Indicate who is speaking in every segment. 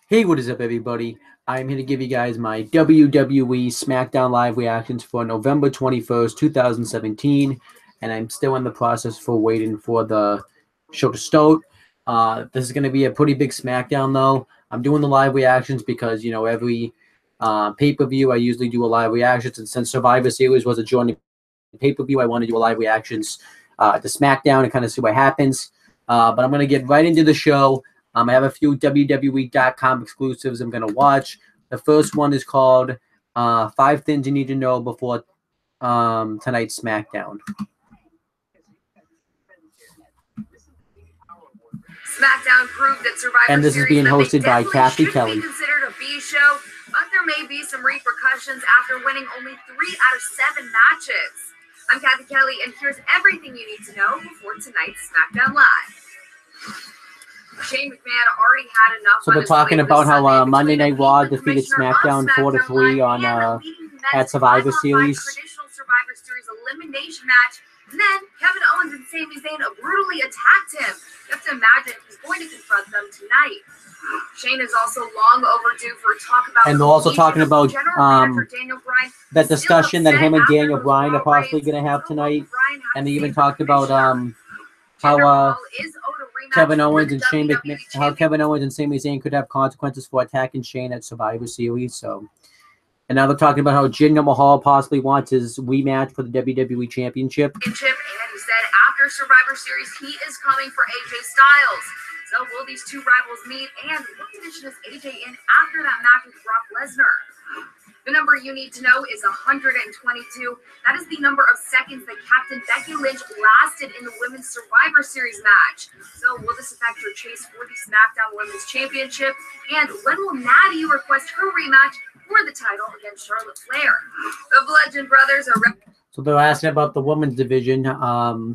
Speaker 1: Hey, what is up, everybody? I'm here to give you guys my WWE Smackdown live reactions for November 21st, 2017, and I'm still in the process for waiting for the show to start. This is going to be a pretty big Smackdown, though. I'm doing the live reactions because, you know, every pay-per-view I usually do a live reactions, and since Survivor Series was a joint pay-per-view, I want to do a live reactions to Smackdown and kind of see what happens. But I'm going to get right into the show. I have a few WWE.com exclusives I'm going to watch. The first one is called 5 Things You Need to Know Before Tonight's Smackdown.
Speaker 2: Smackdown proved that Survivor
Speaker 1: and this is being hosted by Kathy Kelly.
Speaker 2: Be considered a B show, but there may be some repercussions after winning only 3 out of 7 matches. I'm Kathy Kelly, and here's everything you need to know before tonight's Smackdown Live. Shane McMahon already had enough.
Speaker 1: So they're talking about how Monday Night Raw defeated SmackDown 4-3 on at Survivor Series.
Speaker 2: Traditional Survivor Series elimination match. And then Kevin Owens and Sami Zayn brutally attacked him. You have to imagine he's going to confront them tonight. Shane is also long overdue for a talk about.
Speaker 1: And they're also talking about that discussion that him and Daniel Bryan are possibly going to have tonight. And they even talked about how Kevin Owens and Shane McMahon, how Kevin Owens and Sami Zayn could have consequences for attacking Shane at Survivor Series. So, and now they're talking about how Jinder Mahal possibly wants his rematch for the WWE Championship.
Speaker 2: And he said after Survivor Series, he is coming for AJ Styles. So will these two rivals meet? And what position is AJ in after that match with Brock Lesnar? The number you need to know is 122. That is the number of seconds that Captain Becky Lynch lasted in the Women's Survivor Series match. So will this affect her chase for the SmackDown Women's Championship? And when will Natty request her rematch for the title against Charlotte Flair? The Bludgeon Brothers are...
Speaker 1: So they're asking about the women's division, how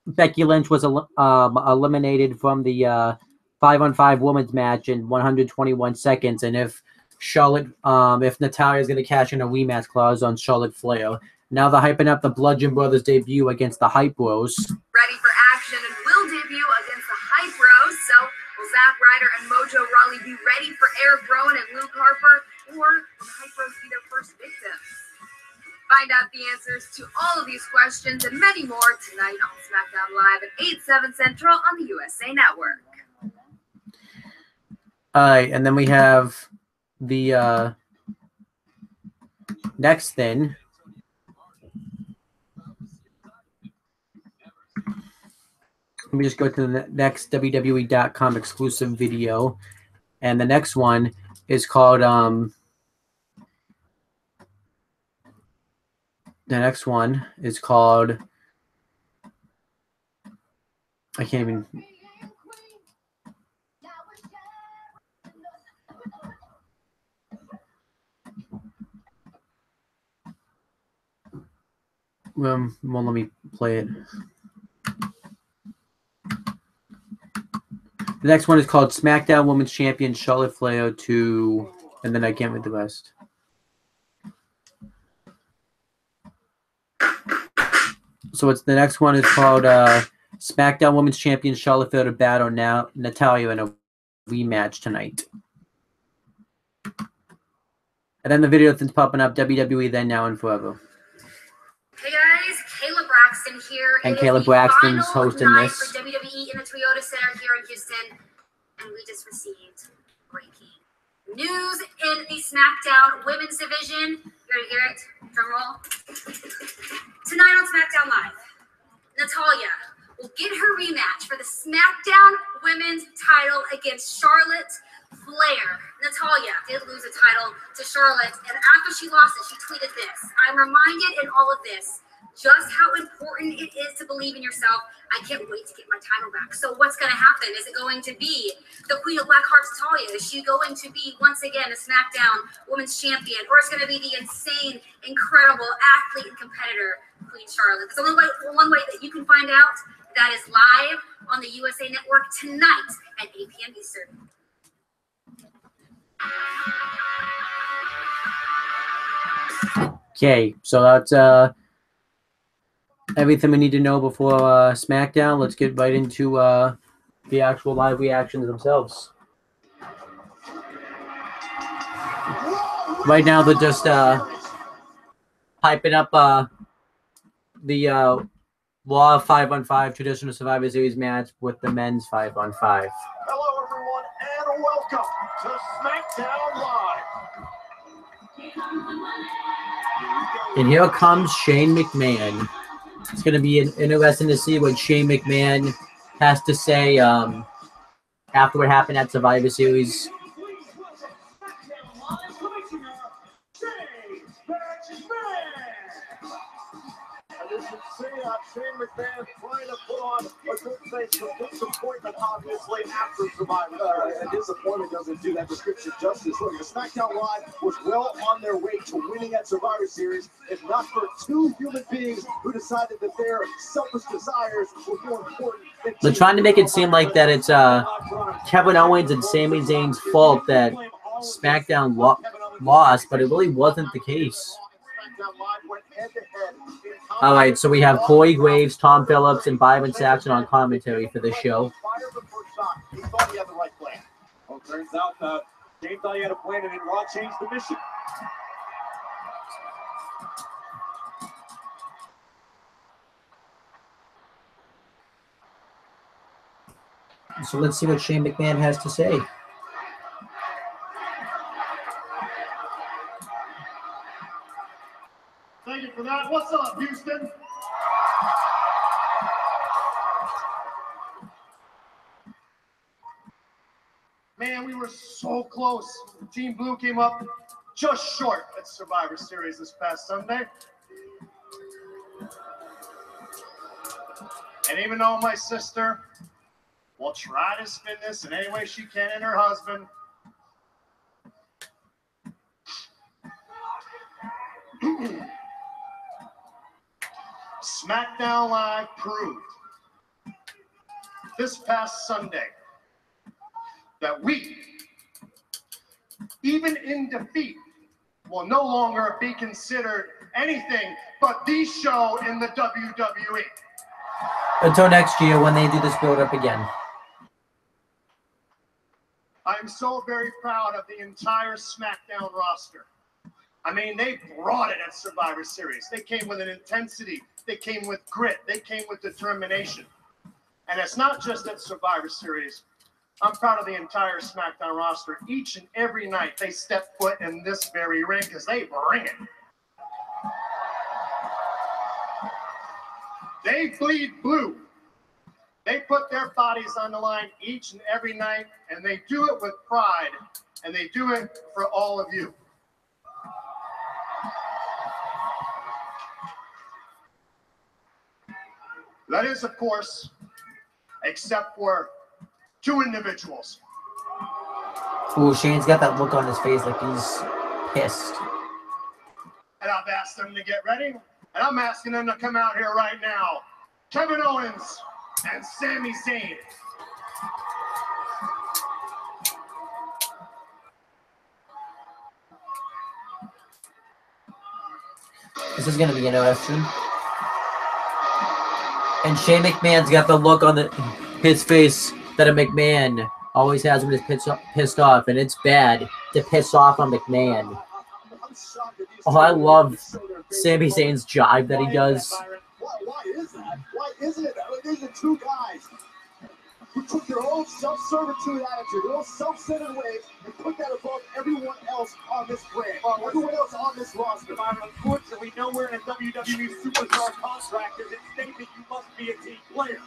Speaker 1: Becky Lynch was eliminated from the 5-on-5 women's match in 121 seconds, and if Charlotte, if Natalya is going to cash in a rematch clause on Charlotte Flair. Now they're hyping up the Bludgeon Brothers debut against the Hype Bros.
Speaker 2: Ready for action and will debut against the Hype Bros. So will Zack Ryder and Mojo Rawley be ready for Eric Rowan and Luke Harper, or will the Hype Bros be their first victims? Find out the answers to all of these questions and many more tonight on SmackDown Live at 8/7 Central on the USA Network.
Speaker 1: All right, and then we have the next thing. Let me just go to the next WWE.com exclusive video. And the next one is called, the next one is called, I can't even... won't let me play it. The next one is called SmackDown Women's Champion Charlotte Flair to, and then I can't read the rest. So it's the next one is called SmackDown Women's Champion Charlotte Flair to battle now Natalya in a rematch tonight. And then the video that's popping up, WWE Then, Now, and Forever.
Speaker 2: Hey guys, Kayla Braxton here.
Speaker 1: And Kayla Braxton's hosting this.
Speaker 2: For WWE in the Toyota Center here in Houston, and we just received breaking news in the SmackDown Women's Division. You ready to hear it? Drum roll. Tonight on SmackDown Live, Natalya will get her rematch for the SmackDown Women's title against Charlotte Flair. Natalya did lose a title to Charlotte, and after she lost it, she tweeted this: "I'm reminded in all of this just how important it is to believe in yourself. I can't wait to get my title back." So what's going to happen? Is it going to be the Queen of Black Hearts, Natalya? Is she going to be once again a SmackDown Women's Champion, or is it going to be the insane, incredible athlete and competitor Queen Charlotte? There's only one way that you can find out. That is live on the USA Network tonight at 8 p.m. Eastern.
Speaker 1: Okay, so that's everything we need to know before SmackDown. Let's get right into the actual live reactions themselves. Right now, they're just hyping up the Raw 5-on-5 traditional Survivor Series match with the men's 5-on-5.
Speaker 3: Hello, everyone, and welcome to Smackdown Live.
Speaker 1: And here comes Shane McMahon. It's going to be interesting to see what Shane McMahon has to say after what happened at Survivor Series.
Speaker 3: Shane McMahon trying to put on a good face of disappointment, obviously, after Survivor. And disappointment doesn't do that description justice. Look, the SmackDown Live was well on their way to winning at Survivor Series, if not for two human beings who decided that their selfish desires were more important than...
Speaker 1: They're trying to make it seem like that it's Kevin Owens and Sami Zayn's fault that SmackDown lost, but it really wasn't the case. All right, so we have Corey Graves, Tom Phillips, and Byron Saxton on commentary for the show.
Speaker 3: He thought he had the right plan. Well, it turns out James thought he had a plan, and then Raw changed the mission.
Speaker 1: So let's see what Shane McMahon has to say.
Speaker 3: Thank you for that. What's up, Houston? Man, we were so close. Team Blue came up just short at Survivor Series this past Sunday. And even though my sister will try to spin this in any way she can and her husband, SmackDown Live proved this past Sunday that we, even in defeat, will no longer be considered anything but the show in the WWE.
Speaker 1: Until next year when they do this build-up again.
Speaker 3: I'm so very proud of the entire SmackDown roster. I mean, they brought it at Survivor Series. They came with an intensity. They came with grit. They came with determination. And it's not just at Survivor Series. I'm proud of the entire SmackDown roster. Each and every night they step foot in this very ring because they bring it. They bleed blue. They put their bodies on the line each and every night, and they do it with pride, and they do it for all of you. That is, of course, except for two individuals.
Speaker 1: Ooh, Shane's got that look on his face like he's pissed.
Speaker 3: And I've asked them to get ready, and I'm asking them to come out here right now. Kevin Owens and Sami Zayn.
Speaker 1: This is going to be interesting. And Shane McMahon's got the look on his face that a McMahon always has when he's pissed off, and it's bad to piss off on McMahon. Oh, I love Sami Zayn's jive that he does.
Speaker 3: Why is that? Why isn't it? These are two guys who took their own self-servitude attitude, their own self-centered ways, and put that above everyone else on this brand, everyone else on this roster. Unfortunately, nowhere in a WWE superstar contract does it state that you must be a team player.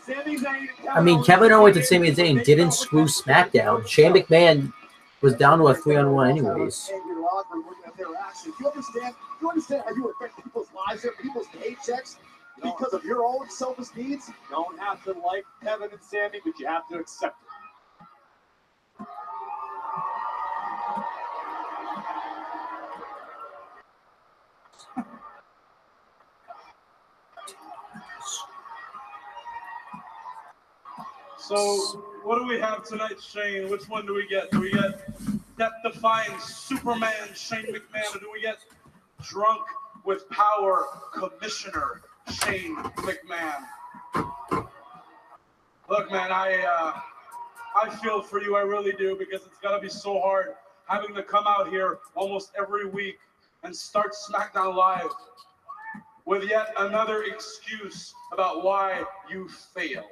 Speaker 3: Sami Zayn and
Speaker 1: I mean, Kevin Owens and Sami Zayn didn't screw SmackDown. Shane McMahon was down to a 3-on-1 anyways.
Speaker 3: You understand how you affect people's lives and people's paychecks because of your own selfish needs? You don't have to like Kevin and Sami, but you have to accept it.
Speaker 4: So, what do we have tonight, Shane? Which one do we get? Do we get death-defying Superman Shane McMahon, or do we get drunk with power Commissioner Shane McMahon? Look, Look, man, I feel for you, I really do, because it's gotta be so hard having to come out here almost every week and start SmackDown Live with yet another excuse about why you failed.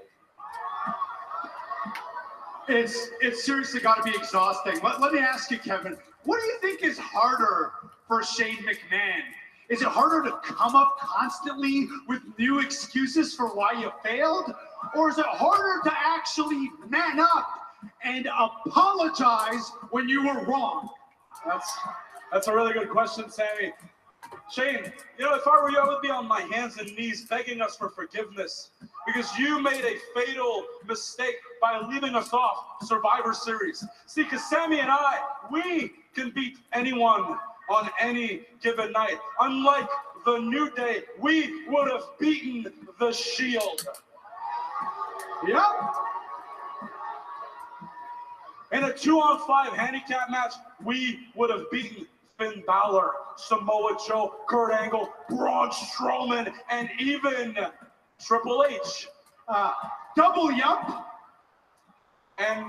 Speaker 3: It's seriously got to be exhausting. Let me ask you, Kevin, what do you think is harder for Shane McMahon? Is it harder to come up constantly with new excuses for why you failed? Or is it harder to actually man up and apologize when you were wrong?
Speaker 4: That's a really good question, Sammy. Shane, you know, if I were you, I would be on my hands and knees begging us for forgiveness because you made a fatal mistake by leaving us off Survivor Series. See, because Sammy and I, we can beat anyone on any given night. Unlike the New Day, we would have beaten the Shield.
Speaker 3: Yep.
Speaker 4: In a 2-on-5 handicap match, we would have beaten Finn Balor, Samoa Joe, Kurt Angle, Braun Strowman, and even Triple H.
Speaker 3: Double yup.
Speaker 4: And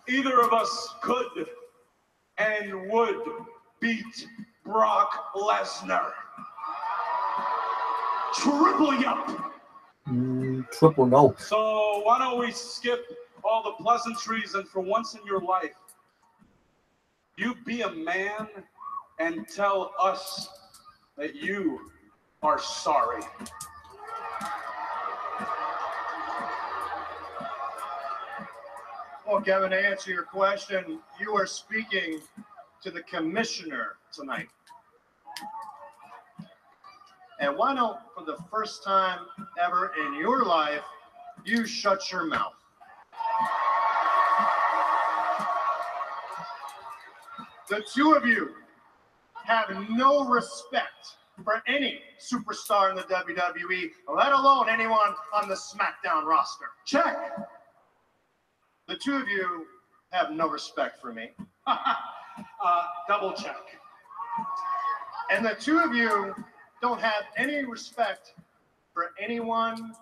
Speaker 4: either of us could and would beat Brock Lesnar.
Speaker 3: Triple yup.
Speaker 1: Triple no.
Speaker 4: So why don't we skip all the pleasantries and for once in your life, you be a man and tell us that you are sorry.
Speaker 3: Well, Kevin, to answer your question, you are speaking to the commissioner tonight. And why don't, for the first time ever in your life, you shut your mouth? The two of you have no respect for any superstar in the WWE, let alone anyone on the SmackDown roster. Check. The two of you have no respect for me. Double check. And the two of you don't have any respect for anyone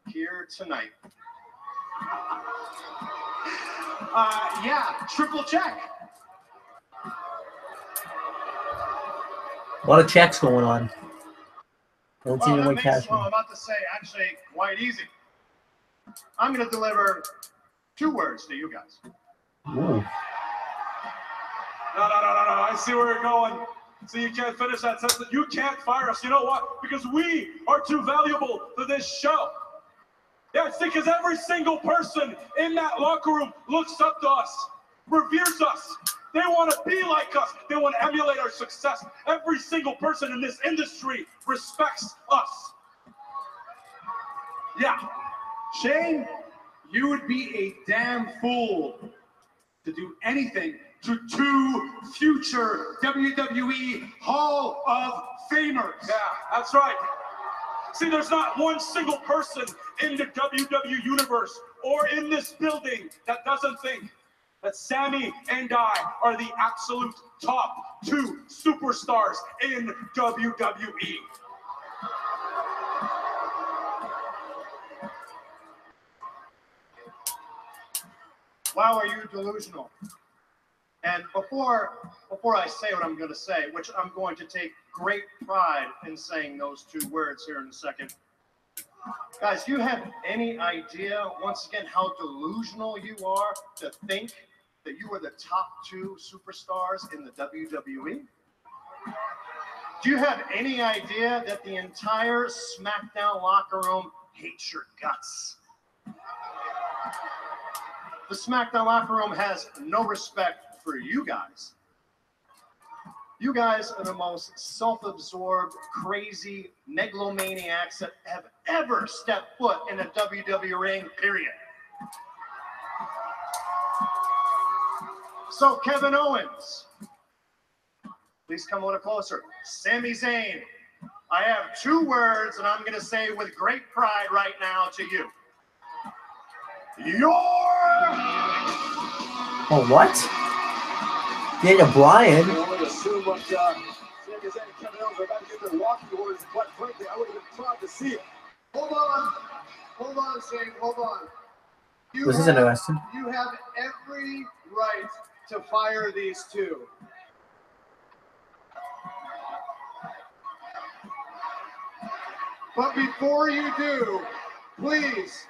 Speaker 3: here tonight. Yeah, triple check.
Speaker 1: A lot of checks going on. Don't see
Speaker 3: Well, that
Speaker 1: anyone
Speaker 3: makes
Speaker 1: cash
Speaker 3: what I'm about to say actually quite easy. I'm going to deliver 2 words to you guys.
Speaker 1: Ooh.
Speaker 4: No. I see where you're going. So you can't finish that sentence. You can't fire us. You know what? Because we are too valuable to this show. Yeah, it's because every single person in that locker room looks up to us, reveres us. They want to be like us. They want to emulate our success. Every single person in this industry respects us.
Speaker 3: Yeah. Shane, you would be a damn fool to do anything to 2 future WWE Hall of Famers.
Speaker 4: Yeah, that's right. See, there's not one single person in the WWE universe or in this building that doesn't think that Sammy and I are the absolute top 2 superstars in WWE.
Speaker 3: Wow, are you delusional? And before I say what I'm going to say, which I'm going to take great pride in saying those 2 words here in a second. Guys, do you have any idea, once again, how delusional you are to think that you are the top 2 superstars in the WWE? Do you have any idea that the entire SmackDown locker room hates your guts? The SmackDown locker room has no respect for you guys. You guys are the most self-absorbed, crazy megalomaniacs that have ever stepped foot in a WWE ring, period. So, Kevin Owens, please come a little closer. Sami Zayn, I have 2 words, and I'm going to say with great pride right now to you.
Speaker 1: Oh, what? Daniel Bryan.
Speaker 5: I would assume what Sami Zayn and Kevin Owens are about to get their walking orders, but frankly, I would have been proud to see it.
Speaker 3: Hold on, Shane, hold on.
Speaker 1: This is interesting.
Speaker 3: You have every right to fire these two. But before you do, please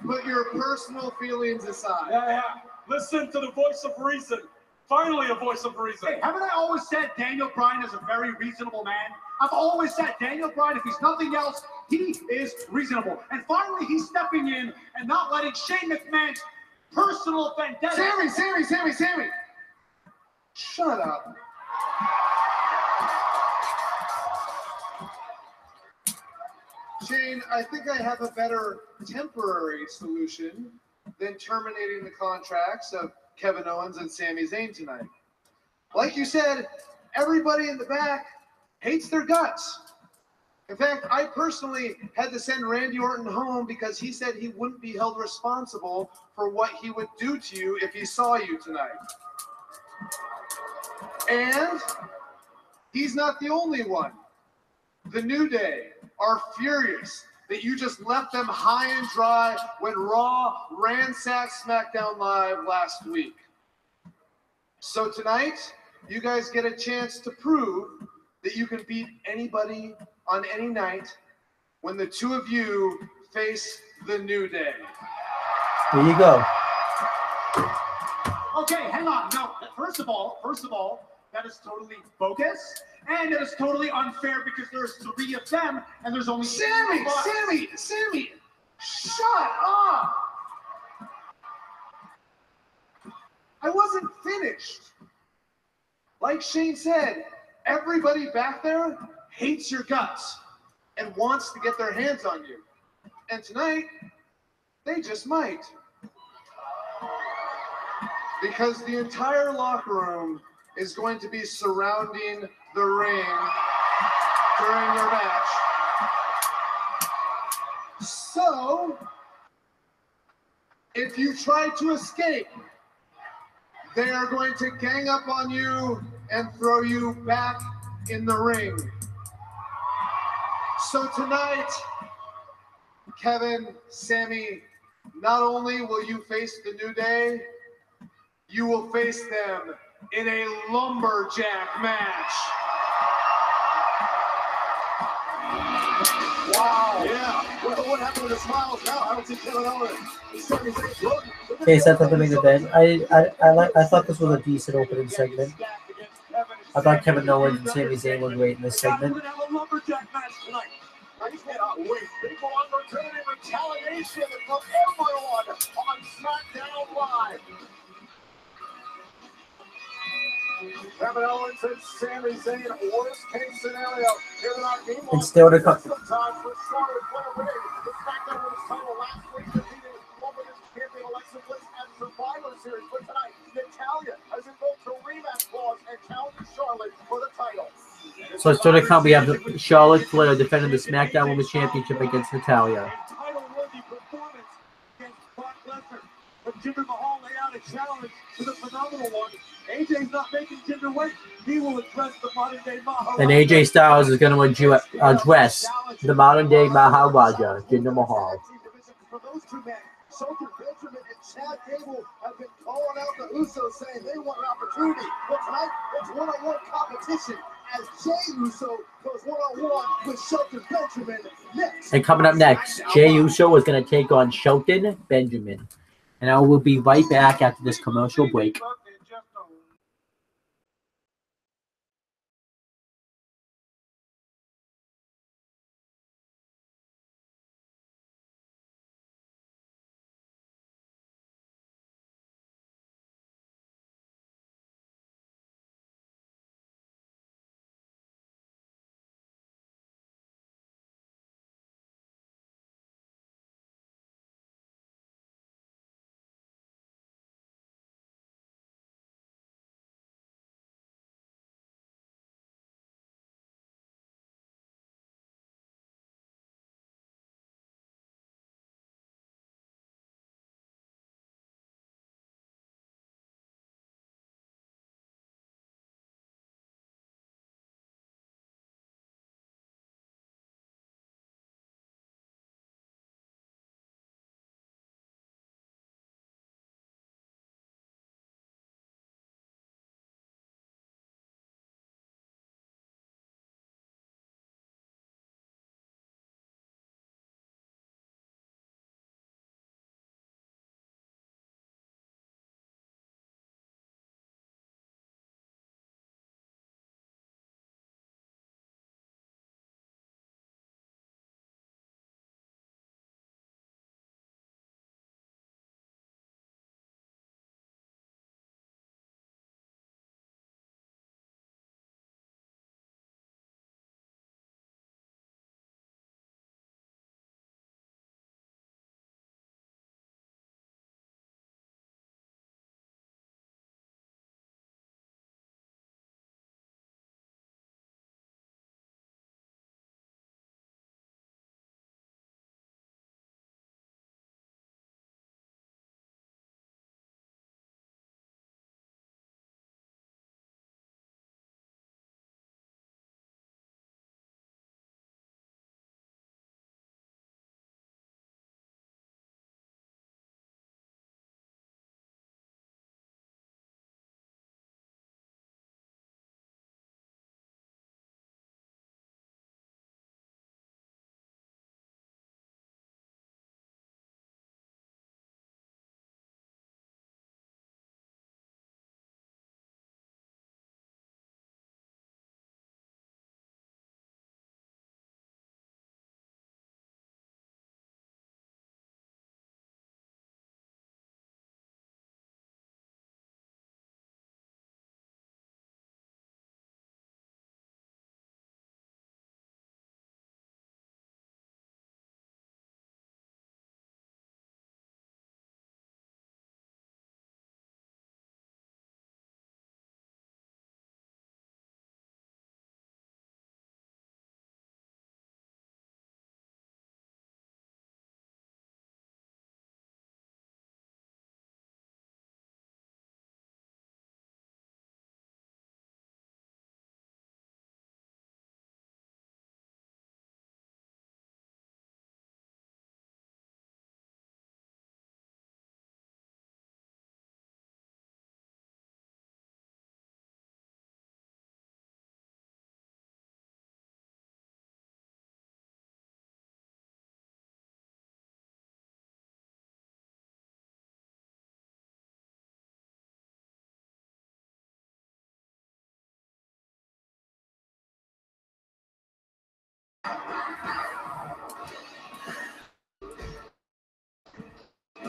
Speaker 3: put your personal feelings aside.
Speaker 4: Yeah. Listen to the voice of reason. Finally, a voice of reason.
Speaker 5: Hey, haven't I always said Daniel Bryan is a very reasonable man? I've always said Daniel Bryan, if he's nothing else, he is reasonable. And finally, he's stepping in and not letting Shane McMahon's personal vendetta.
Speaker 3: Sammy! Shut up. Shane, I think I have a better temporary solution than terminating the contracts of Kevin Owens and Sami Zayn tonight. Like you said, everybody in the back hates their guts. In fact, I personally had to send Randy Orton home because he said he wouldn't be held responsible for what he would do to you if he saw you tonight. And he's not the only one. The New Day are furious that you just left them high and dry when Raw ransacked SmackDown Live last week. So tonight, you guys get a chance to prove that you can beat anybody on any night when the two of you face the New Day.
Speaker 1: Here you go.
Speaker 5: Okay, hang on. No, first of all, that is totally bogus, and it is totally unfair because there's 3 of them, and there's only
Speaker 3: Sammy! Shut up! I wasn't finished. Like Shane said, everybody back there hates your guts and wants to get their hands on you. And tonight, they just might. Because the entire locker room is going to be surrounding the ring during your match. So, if you try to escape, they are going to gang up on you and throw you back in the ring. So tonight, Kevin, Sami, not only will you face the New Day, you will face them in a lumberjack match.
Speaker 5: Wow. Yeah. What happened with the smiles now? I don't see Kevin Owens.
Speaker 1: Okay, set up the main event. I thought this was a decent opening segment. I thought Kevin Owens and Sami Zayn were great in this segment.
Speaker 5: I cannot wait. People opportunity retaliation from everyone on SmackDown Live. Kevin Owens and Sami Zayn, worst case scenario. Here in our game,
Speaker 1: It's still to come.
Speaker 5: sometimes with Charlotte Flair winning the SmackDown Women's title last week, defeating Women's champion Alexa Bliss at Survivor Series. But tonight, Natalya has invoked her rematch clause and challenged Charlotte for the title.
Speaker 1: So it's still to come. We have Charlotte Flair defending the SmackDown Women's Championship against Natalya.
Speaker 5: Title-worthy performance against Brock Lesnar. But Jinder Mahal laid out a challenge to the phenomenal one. AJ's not making Jinder wait. He will address the modern-day Maharaja.
Speaker 1: And AJ Styles is going to address the modern-day Maharaja, Jinder Mahal.
Speaker 5: For those two men, Shelton Benjamin and Chad Gable have been calling out the Usos, saying they want an opportunity. But tonight, it's one-on-one competition as Jey Uso goes one-on-one with Shelton Benjamin next.
Speaker 1: And coming up next, Jey Uso is going to take on Shelton Benjamin. And I will be right back after this commercial break.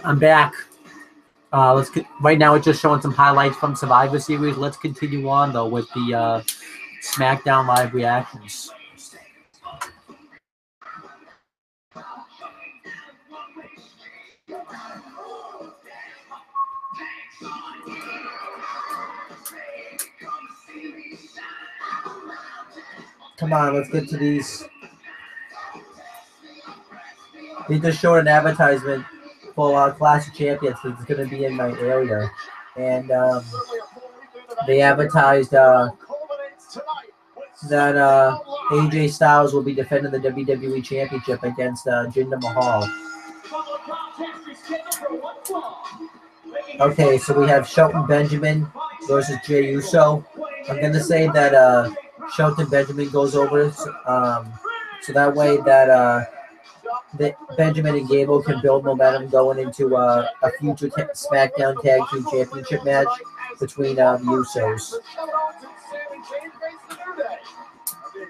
Speaker 1: I'm back. Right now it's just showing some highlights from Survivor Series. Let's continue on though with the SmackDown live reactions. Come on, let's get to these. They just showed an advertisement for Clash of Champions that's going to be in my area. And they advertised that AJ Styles will be defending the WWE Championship against Jinder Mahal. Okay, so we have Shelton Benjamin versus Jey Uso. I'm going to say that Shelton Benjamin goes over, so that way that Benjamin and Gable can build momentum going into a future SmackDown Tag Team Championship match between the Usos.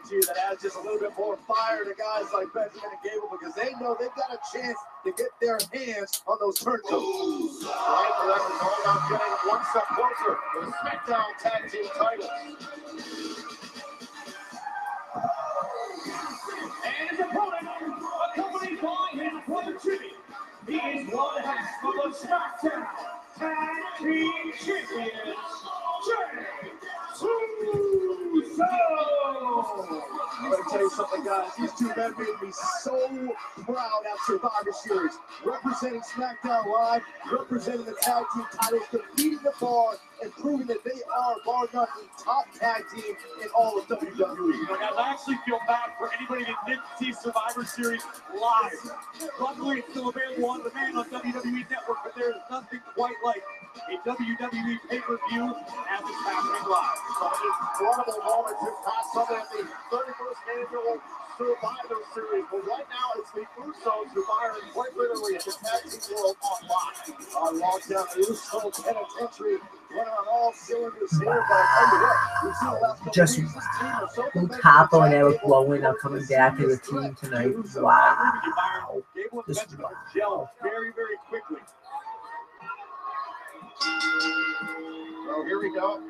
Speaker 5: That adds just a little bit more fire to guys like Benjamin and Gable because they know they've got a chance to get their hands on those turncoats.
Speaker 3: Right, for them, it's all about getting one step closer to the SmackDown Tag Team titles.
Speaker 6: And his opponent, accompanied by his brother Jimmy, he is one half of the SmackDown Tag Team Champions, Jey Uso.
Speaker 5: I'm going to tell you something, guys. These two men made me so proud at Survivor Series. Representing SmackDown Live, representing the tag team titles, defeating the bar, and proving that they are, bar none, the top tag team in all of WWE.
Speaker 6: You know, guys, I actually feel bad for anybody that didn't see Survivor Series live. Luckily, it's still available on demand on WWE Network, but there is nothing quite like a WWE pay-per-view as it's happening live.
Speaker 3: Some incredible moments have passed some at the 31st annual Survivor Series, but right now it's the Usos who are quite literally at the tag team world on lock.
Speaker 5: On lockdown, the Uso penitentiary running on all cylinders here, but I tell you what, we've seen the last couple
Speaker 1: Just
Speaker 5: weeks, this team is so
Speaker 1: Capo and Eric Rowan are coming back to the team tonight. Wow.
Speaker 6: Gable and
Speaker 1: This
Speaker 6: Benjamin gel very, very quickly.
Speaker 3: So here we go.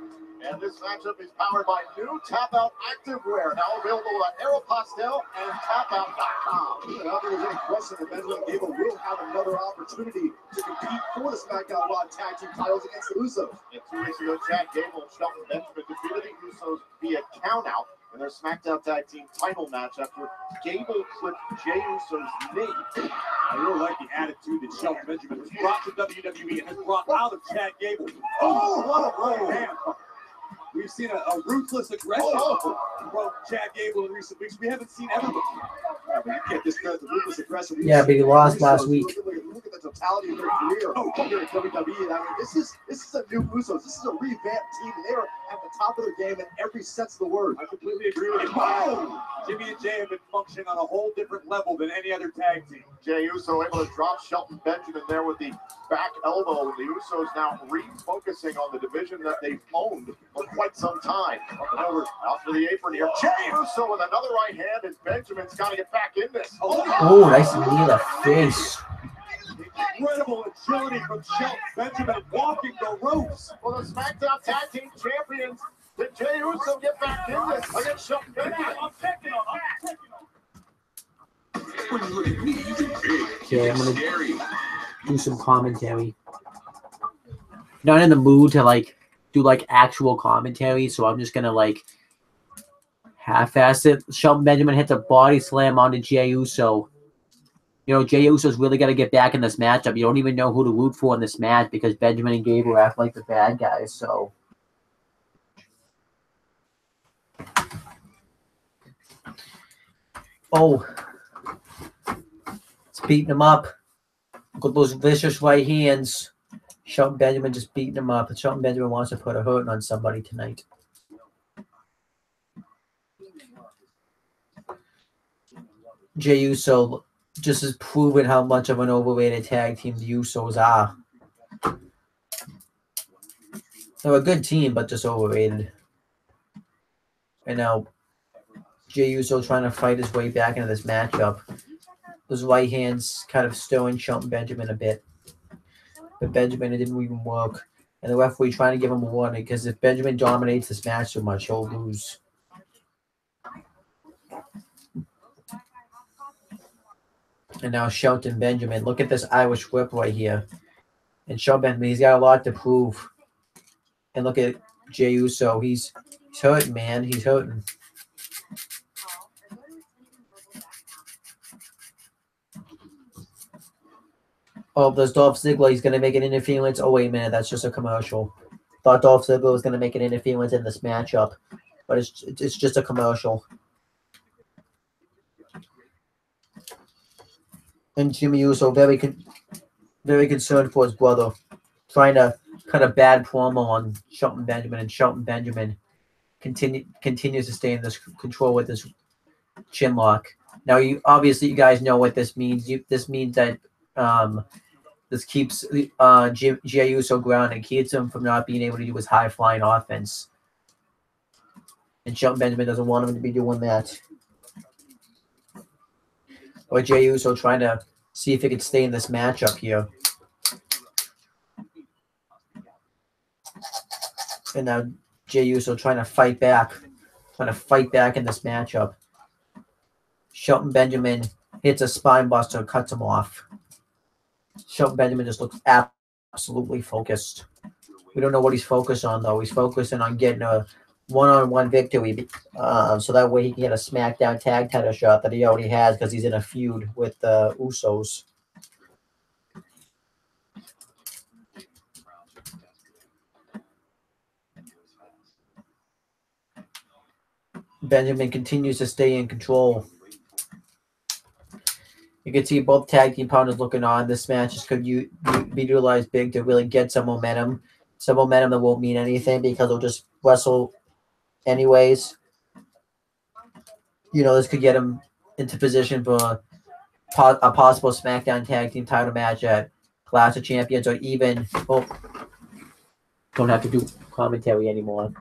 Speaker 3: And this matchup is powered by new Tap Out Activewear, now available at Aeropostale and tapout.com.
Speaker 5: Now, there was any question that Benjamin and Gable will have another opportunity to compete for the SmackDown Live Tag Team titles against the Usos.
Speaker 3: And 2 weeks ago, Chad Gable and Shelton Benjamin defeated the Usos via countout in their SmackDown Tag Team title match after Gable clipped Jey Uso's knee.
Speaker 6: I really like the attitude that Shelton Benjamin has brought to WWE and has brought out of Chad Gable.
Speaker 5: Oh, what a blow!
Speaker 6: Man, we've seen a ruthless aggression from Chad Gable in recent weeks. We haven't seen ever before.
Speaker 5: Yeah, but you can't discredit the ruthless aggression.
Speaker 1: Yeah, but he lost last week.
Speaker 5: Look at the totality of their career here at WWE. I mean, this is a new Usos. This is a revamped team, and they're at the top of their game in every sense of the word.
Speaker 6: I completely agree with you. Wow. Jimmy and Jay have been functioning on a whole different level than any other tag team.
Speaker 3: Jey Uso able to drop Shelton Benjamin there with the back elbow. The Usos now refocusing on the division that they've owned for quite some time. Up and over, out to the apron here. Jey Uso with another right hand, and Benjamin's got to get back in this.
Speaker 1: Oh, nice knee in the face.
Speaker 6: Incredible agility from Shelton Benjamin walking the ropes.
Speaker 3: For the SmackDown Tag Team Champions, did Jey Uso get back in this against Shelton Benjamin?
Speaker 6: I'm taking him.
Speaker 7: When you look at me, you can big.
Speaker 1: Okay, I'm gonna
Speaker 7: Scary.
Speaker 1: do some commentary. Not in the mood to do actual commentary, so I'm just gonna half-ass it. Shelton Benjamin hits a body slam onto Jey Uso. You know, Jey Uso's really got to get back in this matchup. You don't even know who to root for in this match because Benjamin and Gable act like the bad guys. So, oh, it's beating him up. Look at those vicious right hands. Shelton Benjamin just beating him up. And Shelton Benjamin wants to put a hurting on somebody tonight. Jey Uso just has proven how much of an overrated tag team the Usos are. They're a good team, but just overrated. And now Jey Uso trying to fight his way back into this matchup. Those right hands kind of stirring Shelton Benjamin a bit. But Benjamin, it didn't even work. And the referee trying to give him a warning because if Benjamin dominates this match so much, he'll lose. And now Shelton Benjamin. Look at this Irish whip right here. And Shelton Benjamin, he's got a lot to prove. And look at Jey Uso. He's hurting, man. He's hurting. Oh, there's Dolph Ziggler. He's going to make an interference. Oh, wait a minute. That's just a commercial. Thought Dolph Ziggler was going to make an interference in this matchup. But it's just a commercial. And Jimmy Uso very concerned for his brother. Trying to cut a bad promo on Shelton Benjamin. And Shelton Benjamin continues to stay in this control with this chin lock. Now, obviously, you guys know what this means. This means that this keeps Jey Uso grounded, keeps him from not being able to do his high-flying offense. And Shelton Benjamin doesn't want him to be doing that. Or Jey Uso trying to see if he could stay in this matchup here. And now Jey Uso trying to fight back in this matchup. Shelton Benjamin hits a spine buster, cuts him off. Shelton Benjamin just looks absolutely focused. We don't know what he's focused on, though. He's focusing on getting a one-on-one victory so that way he can get a SmackDown tag title shot that he already has because he's in a feud with the Usos. Benjamin continues to stay in control. You can see both tag team partners looking on. This match could be utilized big to really get some momentum. Some momentum that won't mean anything because they'll just wrestle anyways. You know, this could get him into position for a possible SmackDown tag team title match at Clash of Champions, or even don't have to do commentary anymore.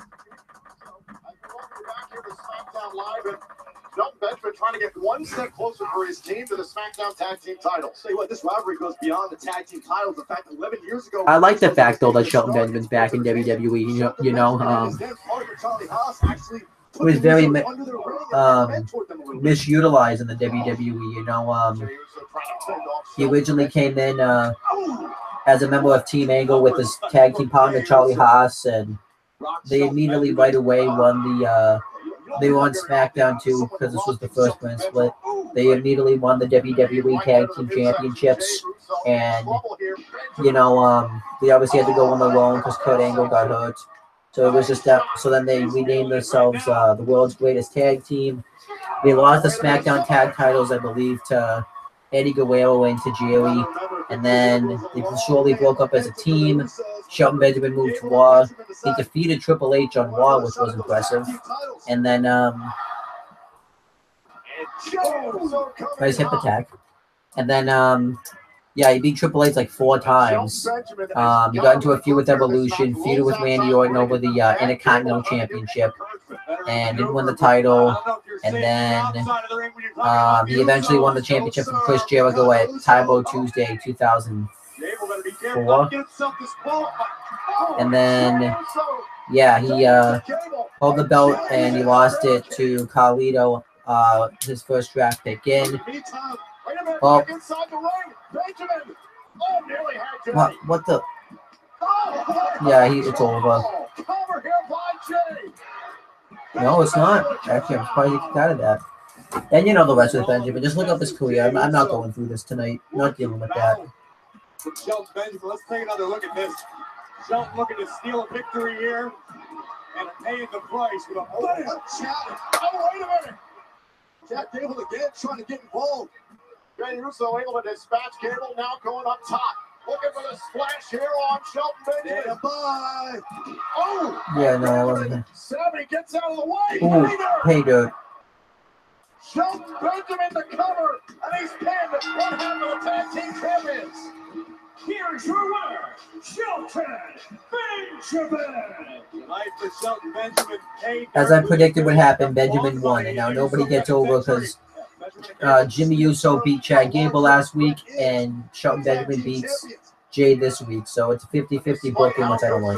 Speaker 5: Shelton Benjamin trying to get one step closer for his team to the SmackDown Tag Team titles. Say what, this rivalry goes beyond the Tag Team titles. In fact, 11 years ago,
Speaker 1: I like the fact though that Shelton Benjamin's back in WWE. He was very misutilized in the WWE. He originally came in as a member of Team Angle with his tag team partner Charlie Haas, and they immediately right away won the. They won SmackDown too because this was the first brand split. They immediately won the WWE Tag Team Championships, and they obviously had to go on their own because Kurt Angle got hurt. So it was just that. So then they renamed themselves the World's Greatest Tag Team. They lost the SmackDown Tag Titles, I believe, to Eddie Guerrero and to Jerry, and then they shortly broke up as a team. Shelton Benjamin moved to Raw. He defeated Triple H on Raw, which was impressive. And then nice hip attack. And then he beat Triple H like 4 times. He got into a feud with Evolution, feuded with Randy Orton over the Intercontinental Championship, and didn't win the title. And then he eventually won the championship from Chris Jericho at Tybo Tuesday 2004. And then, he held the belt and he lost it to Carlito, his first draft pick in. What the? Yeah, it's over. No, it's not. Actually, I'm surprised he kicked out of that. And you know the rest of Benjamin. Just look up his career. I'm not going through this tonight. I'm not dealing with that.
Speaker 6: Shelton Benjamin, let's take another look at this. Shelton looking to steal a victory here and paying the price with a wait a minute.
Speaker 5: Chad Gable again trying to get involved. Jey Uso able to dispatch Gable, now going up top. Looking for the splash here on Shelton Benjamin. Yeah, bye. Oh!
Speaker 1: Yeah, no, I wasn't.
Speaker 5: Sammy gets out of the way.
Speaker 1: Ooh, hey, dude.
Speaker 5: Shelton Benjamin to cover, and he's pinned one half of the tag team champions. Here's your winner, Shelton Benjamin. Tonight for Shelton Benjamin.
Speaker 1: As I predicted would happen, Benjamin won, and now nobody gets over because Jimmy Uso beat Chad Gable last week, and Shelton Benjamin beats Jay this week. So it's a 50-50 booking, which I don't like.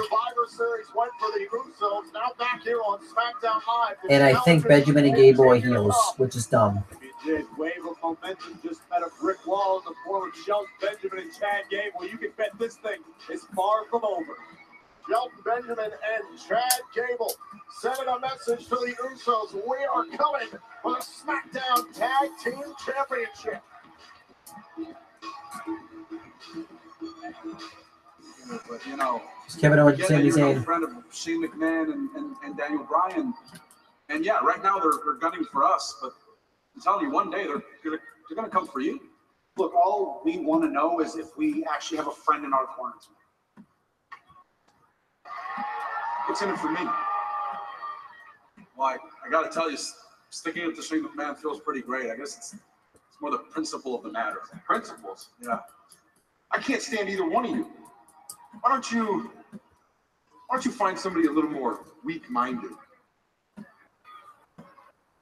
Speaker 1: And I think Benjamin and Gable are heels, which is dumb.
Speaker 6: Wave of momentum just met a brick wall in the form of Shelton Benjamin and Chad Gable. You can bet this thing is far from over.
Speaker 5: Shelton Benjamin and Chad Gable sending a message to the Usos. We are coming for the SmackDown Tag Team Championship.
Speaker 4: But, you know,
Speaker 1: Kevin Owens,
Speaker 4: yeah,
Speaker 1: Sami
Speaker 4: you're no
Speaker 1: Zayn.
Speaker 4: friend of Shane McMahon and Daniel Bryan. And yeah, right now they're gunning for us, but I'm telling you, one day they're gonna come for you.
Speaker 8: Look, all we want to know is if we actually have a friend in our corner tonight.
Speaker 4: What's in it for me? Well, I gotta tell you, sticking it to Shane McMahon feels pretty great. I guess it's more the principle of the matter.
Speaker 8: Principles?
Speaker 4: Yeah.
Speaker 8: I can't stand either one of you. Why don't you find somebody a little more weak-minded?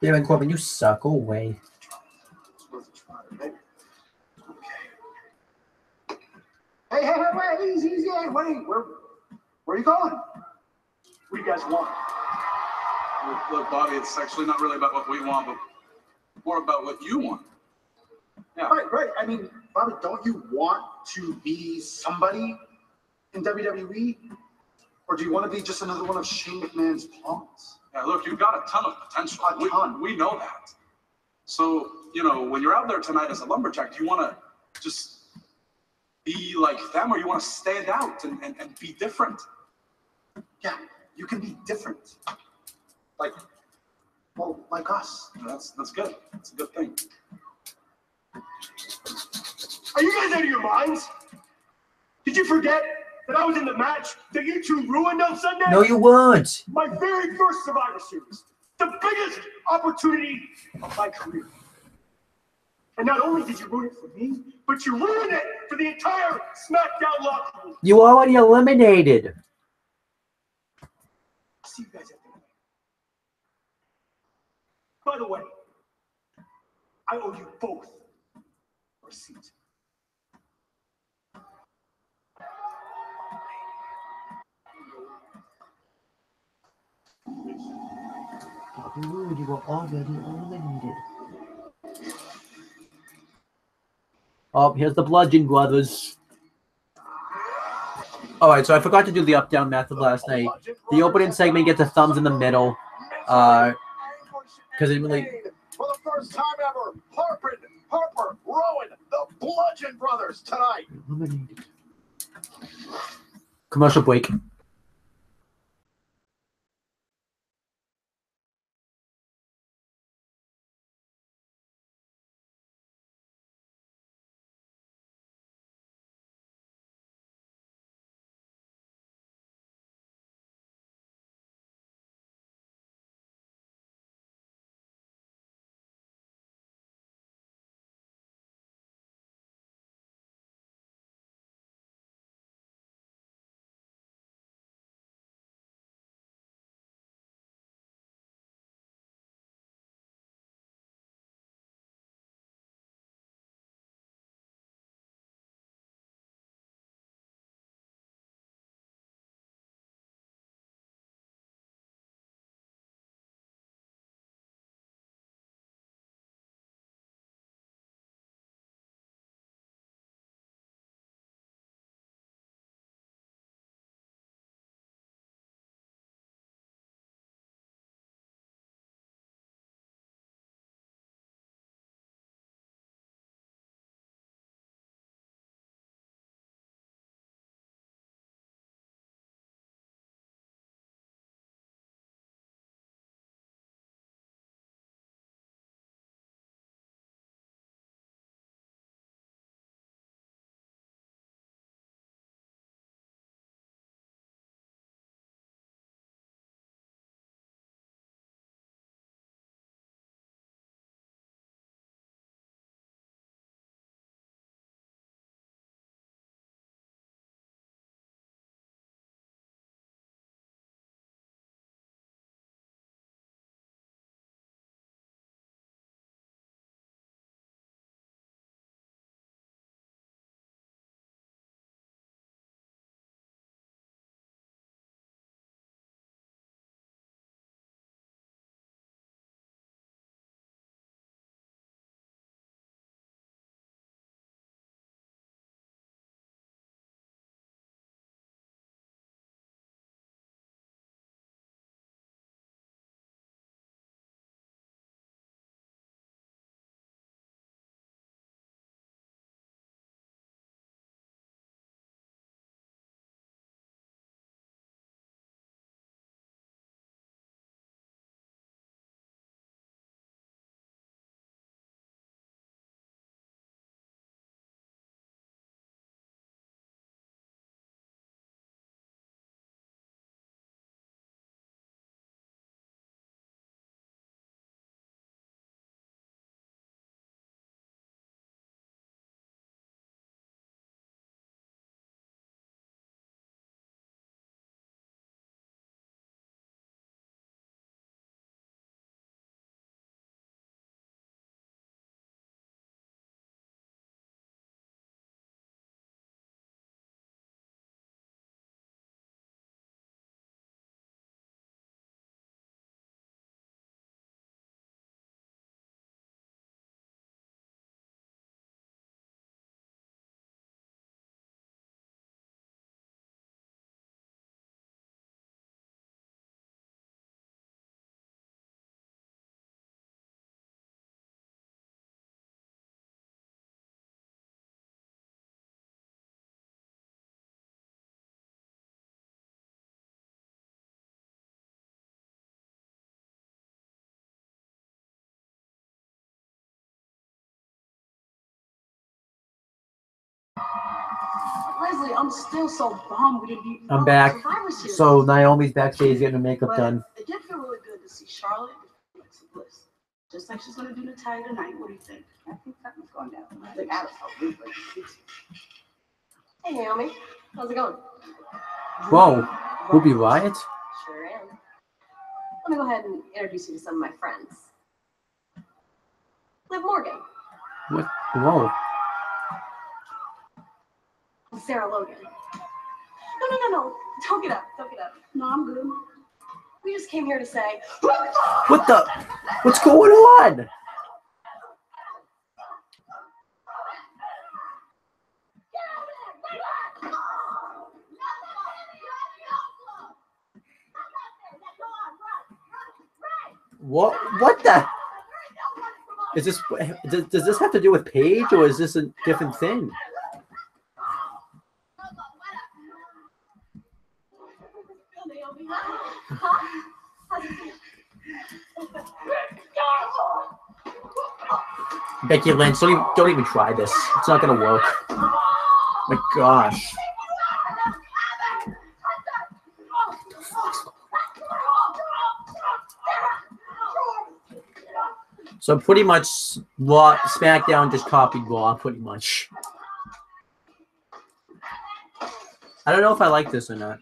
Speaker 1: Baron Corbin, you suck. Go away.
Speaker 8: It's worth a try, right? Okay. Hey, easy, hey, wait, where are you going? What do you guys want?
Speaker 4: Look, Bobby, it's actually not really about what we want, but more about what you want. Yeah.
Speaker 8: Right. I mean, Bobby, don't you want to be somebody in WWE? Or do you want to be just another one of Shane McMahon's pawns?
Speaker 4: Yeah, look, you've got a ton of potential.
Speaker 8: A ton.
Speaker 4: We know that. So, you know, when you're out there tonight as a lumberjack, do you want to just be like them, or you want to stand out and be different?
Speaker 8: Yeah, you can be different. Like us.
Speaker 4: That's good. That's a good thing.
Speaker 5: Are you guys out of your minds? Did you forget that I was in the match that you two ruined on Sunday?
Speaker 1: No, you weren't.
Speaker 5: My very first Survivor Series. The biggest opportunity of my career. And not only did you ruin it for me, but you ruined it for the entire SmackDown locker room.
Speaker 1: You already eliminated.
Speaker 5: I'll see you guys at the night. By the way, I owe you both a seat.
Speaker 1: Dude, you were already eliminated. Oh, here's the Bludgeon Brothers. Alright, so I forgot to do the up-down method last night. The opening segment gets a thumbs in the middle. Because it really...
Speaker 5: For the first time ever, Harper, Rowan, the Bludgeon Brothers tonight.
Speaker 1: Commercial break.
Speaker 9: Leslie, I'm still so bummed we didn't beat
Speaker 1: I'm back.
Speaker 9: Survivor Series.
Speaker 1: So Naomi's backstage getting her makeup
Speaker 9: But
Speaker 1: done.
Speaker 9: it did feel really good to see Charlotte and Alexa Bliss. Just like she's going to do Natalia tonight. What do you think? I think something's going down. I think Alice will. Hey, Naomi. How's it going?
Speaker 1: Whoa, Ruby Riot?
Speaker 9: Sure am. Let me go ahead and introduce you to some of my friends. Liv Morgan.
Speaker 1: What? Whoa.
Speaker 9: Sarah Logan. No. Don't get up. No, I'm good. We just came here to say.
Speaker 1: What the? What's going on? What the? Is this? Does this have to do with Paige, or is this a different thing? Becky Lynch, don't even try this. It's not gonna work. My gosh. So pretty much Raw, SmackDown just copied Raw, pretty much. I don't know if I like this or not.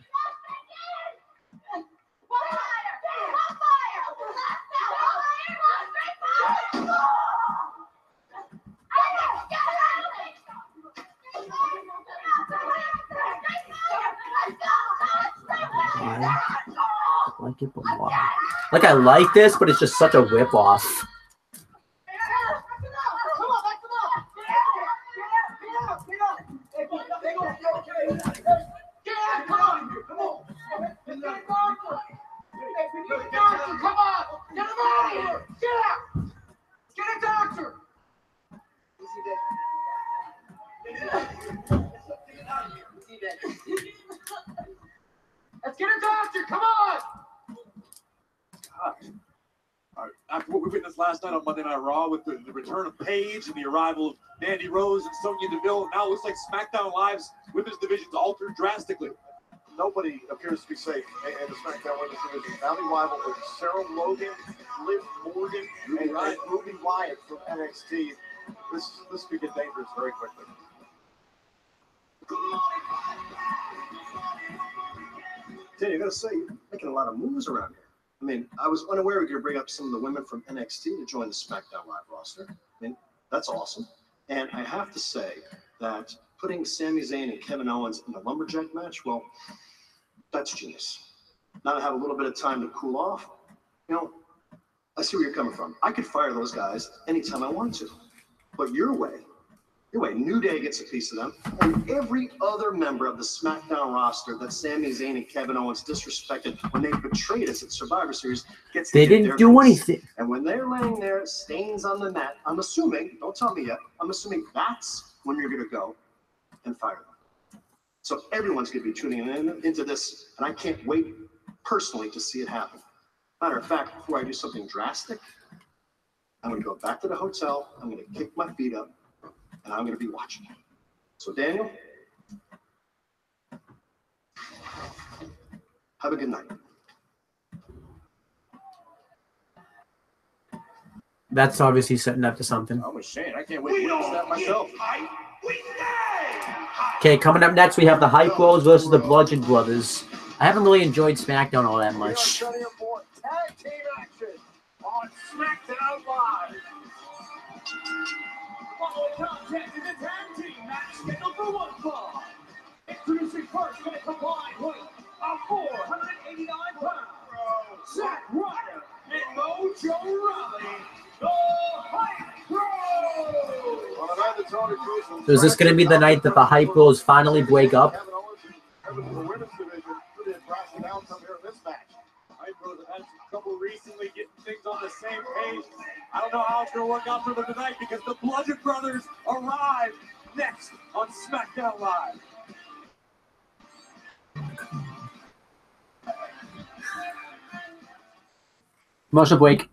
Speaker 1: I like it, but why? Like, I like this, but it's just such a rip-off.
Speaker 5: Let's get a doctor. Come on.
Speaker 6: All right, after what we witnessed last night on Monday Night Raw with the return of Paige and the arrival of Mandy Rose and Sonya Deville, now it looks like SmackDown Live's women's division's altered drastically.
Speaker 3: Nobody appears to be safe in the SmackDown Women's Division. Now the arrival of Sarah Logan, Liv Morgan, and Ruby Riot from NXT. This could get dangerous very quickly. Danny, I gotta say, you're making a lot of moves around here. I mean, I was unaware we were gonna bring up some of the women from NXT to join the SmackDown Live roster. I mean, that's awesome. And I have to say that putting Sami Zayn and Kevin Owens in a lumberjack match, well, that's genius. Now to have a little bit of time to cool off, you know, I see where you're coming from. I could fire those guys anytime I want to. But your way, New Day gets a piece of them, and every other member of the SmackDown roster that Sami Zayn and Kevin Owens disrespected when they betrayed us at Survivor Series gets to
Speaker 1: They
Speaker 3: get
Speaker 1: didn't
Speaker 3: their
Speaker 1: do
Speaker 3: piece.
Speaker 1: anything.
Speaker 3: And when they're laying there, stains on the mat, I'm assuming, don't tell me yet, I'm assuming that's when you're going to go and fire them. So everyone's going to be tuning into this, and I can't wait personally to see it happen. Matter of fact, before I do something drastic, I'm going to go back to the hotel, I'm going to kick my feet up, and I'm going to be watching. So Daniel, have a good night.
Speaker 1: That's obviously setting up to something.
Speaker 3: I'm ashamed. I can't wait to witness that myself.
Speaker 1: Okay, coming up next, we have the Hype Bros versus the Bludgeon Brothers. I haven't really enjoyed SmackDown all that
Speaker 5: We are
Speaker 1: much.
Speaker 5: studying for tag team action on SmackDown Live.
Speaker 6: Following contest is a tag team match scheduled for one fall. Introducing first in a combined weight of 489 pounds, Zack Ryder and Mojo Rawley, the Hype Bros.
Speaker 3: On a night that's already crucial,
Speaker 1: So is this going to be the night that the Hype Bros finally break up?
Speaker 3: Kevin Owens and members of the women's division really had drastic outcome here in this match.
Speaker 6: Hype Bros have had some trouble recently getting things on the same page. I don't know how it's going to work out for them tonight because the Bludgeon Brothers arrive next on SmackDown Live.
Speaker 1: Commercial break.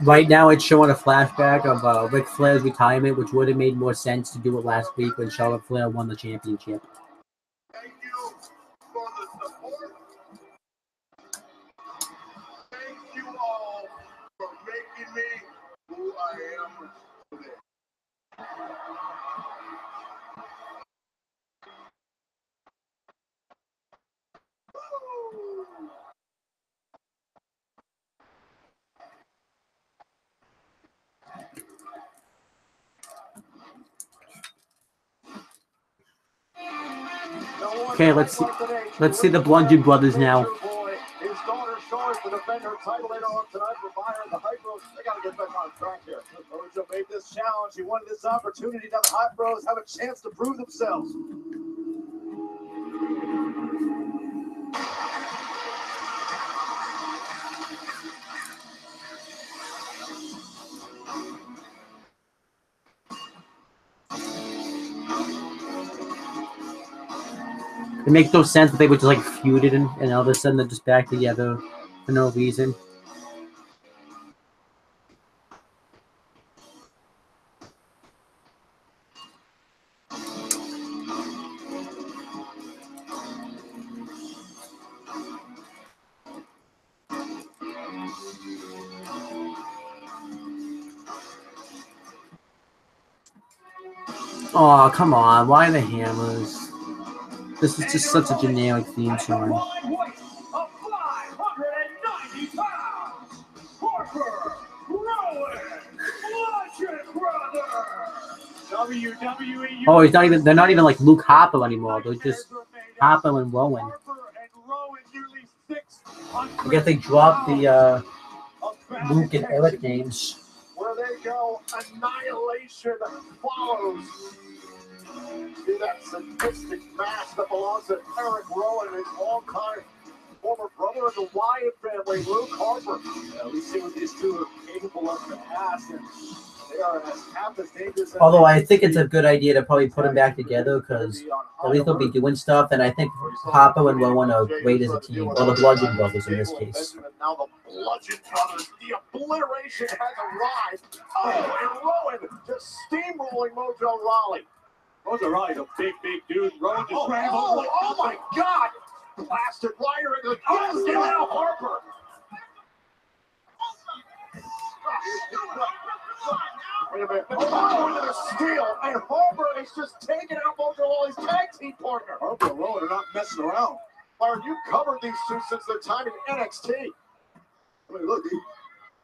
Speaker 1: Right now, it's showing a flashback of Ric Flair's retirement, which would have made more sense to do it last week when Charlotte Flair won the championship.
Speaker 5: Thank you for the support. Thank you all for making me who I am today.
Speaker 1: Okay, let's see the Bludgeon Brothers now.
Speaker 5: His daughter Charlotte to defend her title later on tonight for Fire and the Hype Bros. They got to get back on track here. Mojo made this challenge. He wanted this opportunity to have the Hype Bros have a chance to prove themselves.
Speaker 1: It makes no sense that they would just like feuded and all of a sudden they're just back together for no reason. Oh, come on. Why the hammers? This is just such a generic theme song. Oh, he's not even. They're not even like Luke Harper anymore. They're just Harper and Rowan. I guess they dropped the Luke and Eric names.
Speaker 5: Where they go, annihilation follows. See that sadistic mask that belongs to Eric Rowan, his longtime former brother of the Wyatt family, Luke Harper. Yeah, we see what these two are capable of in the past, and they are half as dangerous.
Speaker 1: Although I think it's a good idea to probably put them back together because at least they'll be doing stuff, and I think Harper and Rowan are great as a team, or the Bludgeon Brothers in this case.
Speaker 5: Now the Bludgeon Brothers, the obliteration has arrived. Oh, and Rowan just steamrolling Mojo Rawley.
Speaker 6: Mojo Rawley's a big dude. Rowan just ran him over.
Speaker 5: Oh my God! Blasted wire in the now Harper. Wait a minute. Oh, into the steel, and Harper is just taking out Mojo Rawley's tag team partner. Harper and Rowan are not messing around. Byron, you covered these two since their time in NXT. I mean, look,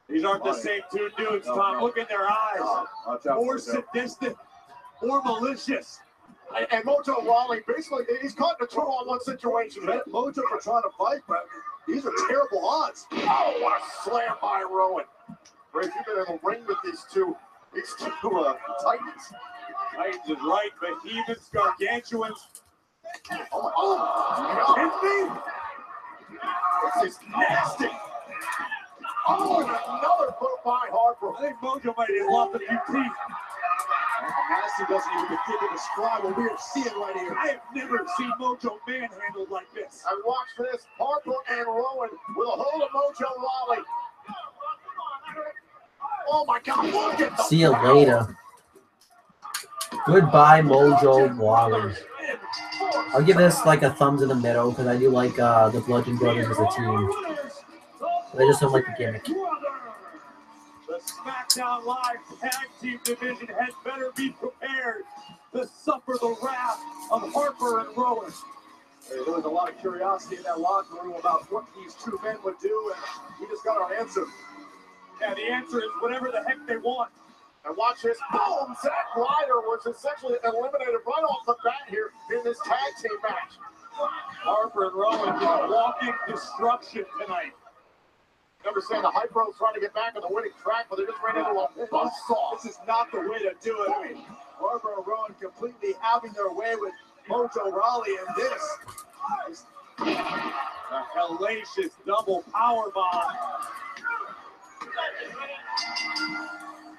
Speaker 6: these aren't the same two dudes, Tom. Look in their eyes. More sadistic, more malicious.
Speaker 5: And Mojo Rawley, basically, he's caught in a two-on-one situation. Mojo for trying to fight, but these are terrible odds. Oh, what a slam by Rowan. Ray, you've been in the ring with these two Titans.
Speaker 6: Titans is right, behemoths, gargantuans.
Speaker 5: Oh, this is nasty. Oh, and another foot by Harper.
Speaker 6: I think Mojo might have lost a few teeth.
Speaker 5: Nasty doesn't even begin to describe what we are seeing right here.
Speaker 6: I have never seen Mojo manhandled like this.
Speaker 5: And watch this, Harper and Rowan with a hold of Mojo Rawley. Oh my God, look at the
Speaker 1: See you later. Goodbye, Mojo Rawley. I'll give this like a thumbs in the middle because I do like the Bludgeon Brothers as a team. But I just don't like the gimmick.
Speaker 6: The SmackDown Live Tag Team Division had better be prepared to suffer the wrath of Harper and Rowan.
Speaker 5: There was a lot of curiosity in that locker room about what these two men would do, and we just got our answer.
Speaker 6: Yeah, the answer is whatever the heck they want.
Speaker 5: And watch this. Boom! Zack Ryder was essentially eliminated right off the bat here in this tag team match.
Speaker 6: Harper and Rowan just walking destruction tonight.
Speaker 5: Never saying the Hype Bros trying to get back on the winning track, but they just ran into a buzzsaw.
Speaker 6: This is not the way to do it. I mean,
Speaker 5: Harper and Rowan completely having their way with Mojo Rawley in this.
Speaker 6: A hellacious double powerbomb.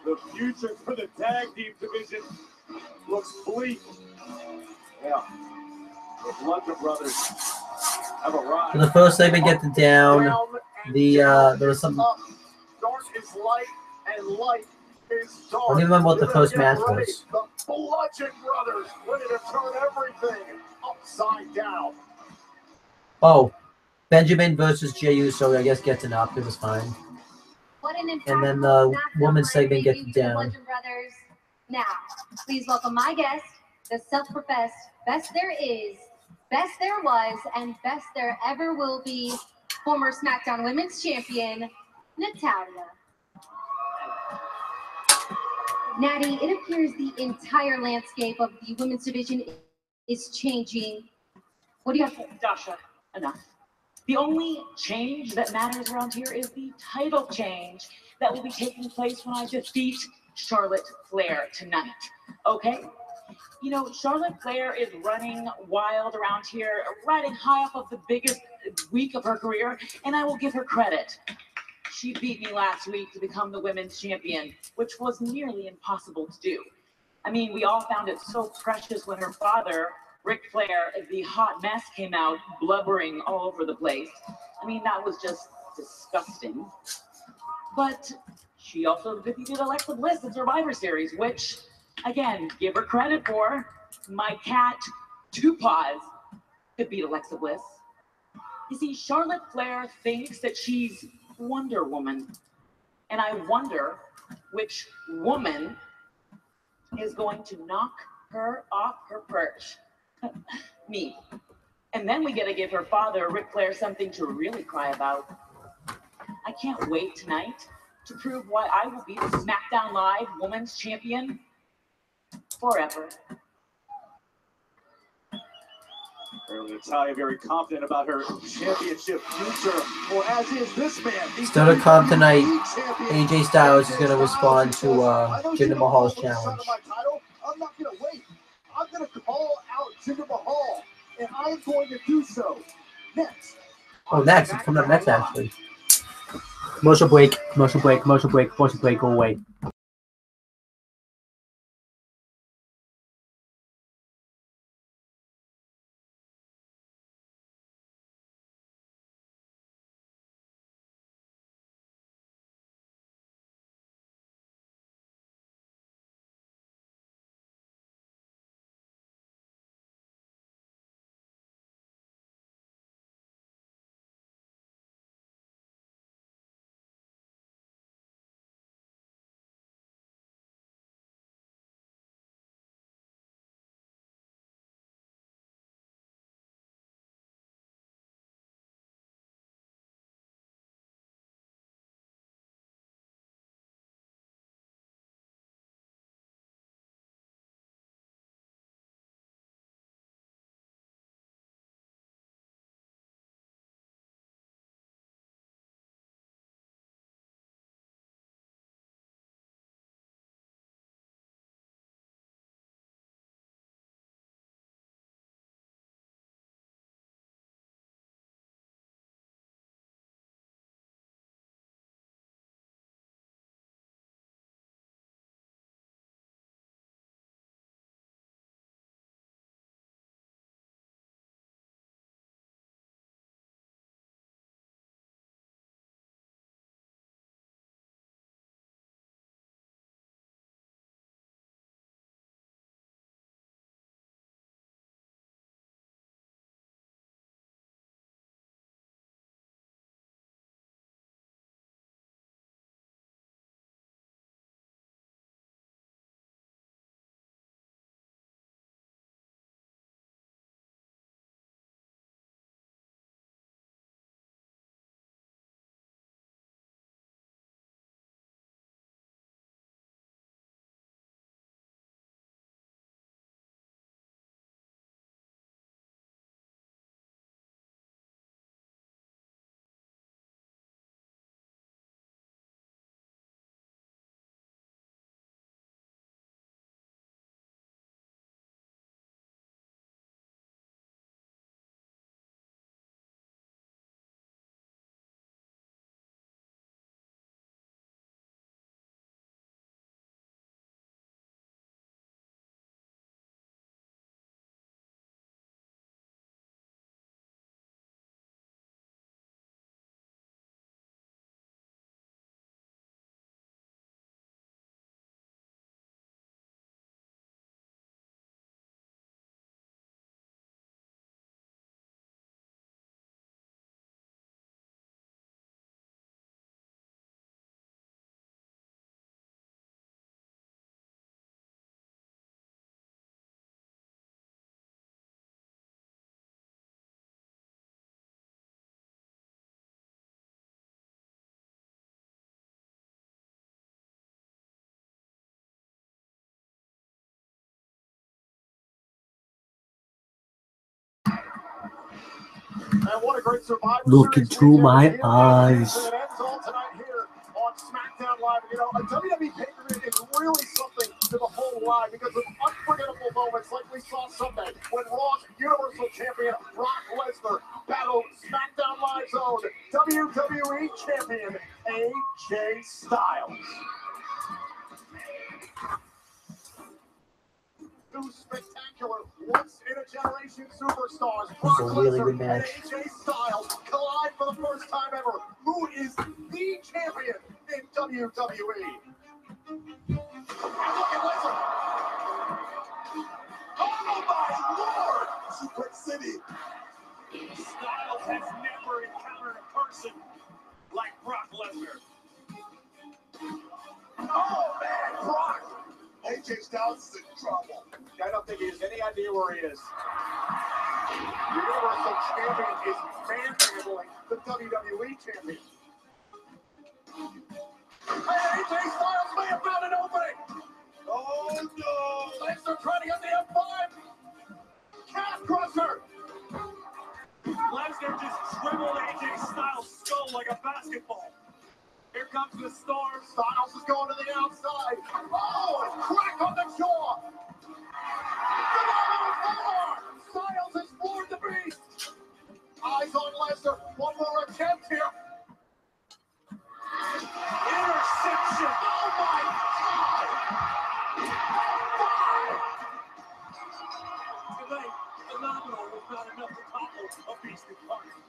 Speaker 6: The future for the tag team division looks bleak.
Speaker 5: Yeah. The Bludgeon Brothers have arrived.
Speaker 1: So the first segment get the down. There was some.
Speaker 5: Dark is light, and light is dark.
Speaker 1: I don't even remember what the
Speaker 5: You're
Speaker 1: first
Speaker 5: gonna
Speaker 1: match
Speaker 5: get ready.
Speaker 1: was.
Speaker 5: The Bludgeon Brothers ready to turn everything upside down.
Speaker 1: Oh, Benjamin versus Jey Uso, I guess, gets an up. It was fine.
Speaker 2: What an
Speaker 1: And then
Speaker 2: impactful
Speaker 1: the
Speaker 2: SmackDown
Speaker 1: women's
Speaker 2: Live
Speaker 1: segment gets
Speaker 2: debut for the
Speaker 1: down.
Speaker 2: Bludgeon Brothers. Now, please welcome my guest, the self-professed best there is, best there was, and best there ever will be, former SmackDown Women's Champion, Natalya. Natty, it appears the entire landscape of the women's division is changing. What do you have to
Speaker 9: Dasha, enough. The only change that matters around here is the title change that will be taking place when I defeat Charlotte Flair tonight. Okay? You know, Charlotte Flair is running wild around here, riding high off of the biggest week of her career, and I will give her credit. She beat me last week to become the women's champion, which was nearly impossible to do. I mean, we all found it so precious when her father, Ric Flair, the hot mess, came out blubbering all over the place. I mean, that was just disgusting. But she also defeated Alexa Bliss in Survivor Series, which, again, give her credit for. My cat, Two Paws, could beat Alexa Bliss. You see, Charlotte Flair thinks that she's Wonder Woman. And I wonder which woman is going to knock her off her perch. Me. And then we get to give her father, Ric Flair, something to really cry about. I can't wait tonight to prove why I will be the SmackDown Live Women's Champion forever.
Speaker 6: Natalya very confident about her championship future. Well, as is this man.
Speaker 1: Still to come tonight, AJ Styles is going to respond to Jinder Mahal's challenge.
Speaker 5: I'm not going to wait. I'm going to call out Jinder Mahal, and I'm going to do so next.
Speaker 1: Oh, next. It's coming up next, actually. Commercial break, commercial break, commercial break, commercial break, go away.
Speaker 5: And what a great Survivor
Speaker 1: Look
Speaker 5: Series
Speaker 1: into
Speaker 5: weekend
Speaker 1: my
Speaker 5: here in
Speaker 1: eyes.
Speaker 5: Houston. It ends all tonight here on Smackdown Live. You know, a WWE pay-per-view is really something to the whole ride because of unforgettable moments like we saw Sunday when Raw's Universal Champion Brock Lesnar battled Smackdown Live's own WWE Champion AJ Styles. Two spectacular, once-in-a-generation superstars, Brock
Speaker 1: a really
Speaker 5: Lesnar
Speaker 1: good
Speaker 5: and
Speaker 1: match.
Speaker 5: AJ Styles, collide for the first time ever. Who is the champion in WWE? And look at Lesnar. Oh my Lord! Suplex City.
Speaker 6: Styles has never encountered a person like Brock Lesnar.
Speaker 5: Oh man, Brock! AJ Styles is in trouble. I don't think he has any idea where he is. The Universal Champion is manhandling the WWE Champion. Hey, AJ Styles may have found an opening. Oh no! Lesnar trying to get the F5. Calf crusher.
Speaker 6: Lesnar just dribbled AJ Styles' skull like a basketball. Here comes the storm.
Speaker 5: Styles is going to the outside. Oh, and crack on the jaw. Phenomenal power. Styles has floored the beast. Eyes on Lesnar. One more attempt here.
Speaker 6: Interception.
Speaker 5: Oh my God.
Speaker 6: Tonight, phenomenal was not enough to topple a beast incarnate.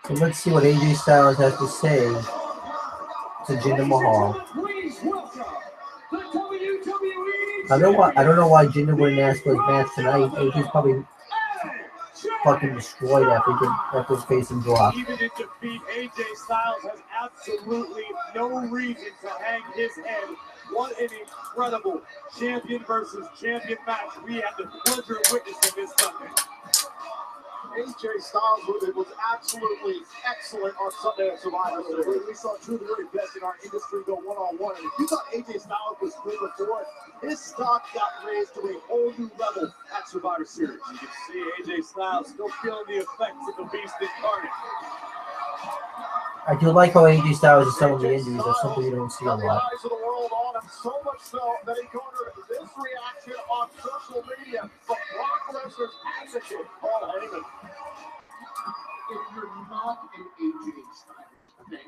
Speaker 1: So let's see what AJ Styles has to say to Jinder Mahal.
Speaker 6: Please welcome the WWE
Speaker 1: I don't know why Jinder wouldn't ask for his match tonight. AJ's probably fucking destroyed after his facing drop.
Speaker 6: Even in defeat, AJ Styles has absolutely no reason to hang his head. What an incredible champion versus champion match we had the pleasure of witnessing this Sunday.
Speaker 5: AJ Styles was absolutely excellent on Sunday at Survivor Series. We saw two of the very best in our industry go one-on-one. And if you thought AJ Styles was good before, his stock got raised to a whole new level at Survivor Series.
Speaker 6: You can see AJ Styles still feeling the effects of the beast incarnate.
Speaker 1: I do like how AJ Styles is selling the indies. That's something you don't see a lot.
Speaker 5: The eyes of the world on him, so much so that he garnered this reaction on social media from Brock Lesnar's advocate, Paul Heyman.
Speaker 8: If you're not an AJ Styles fan,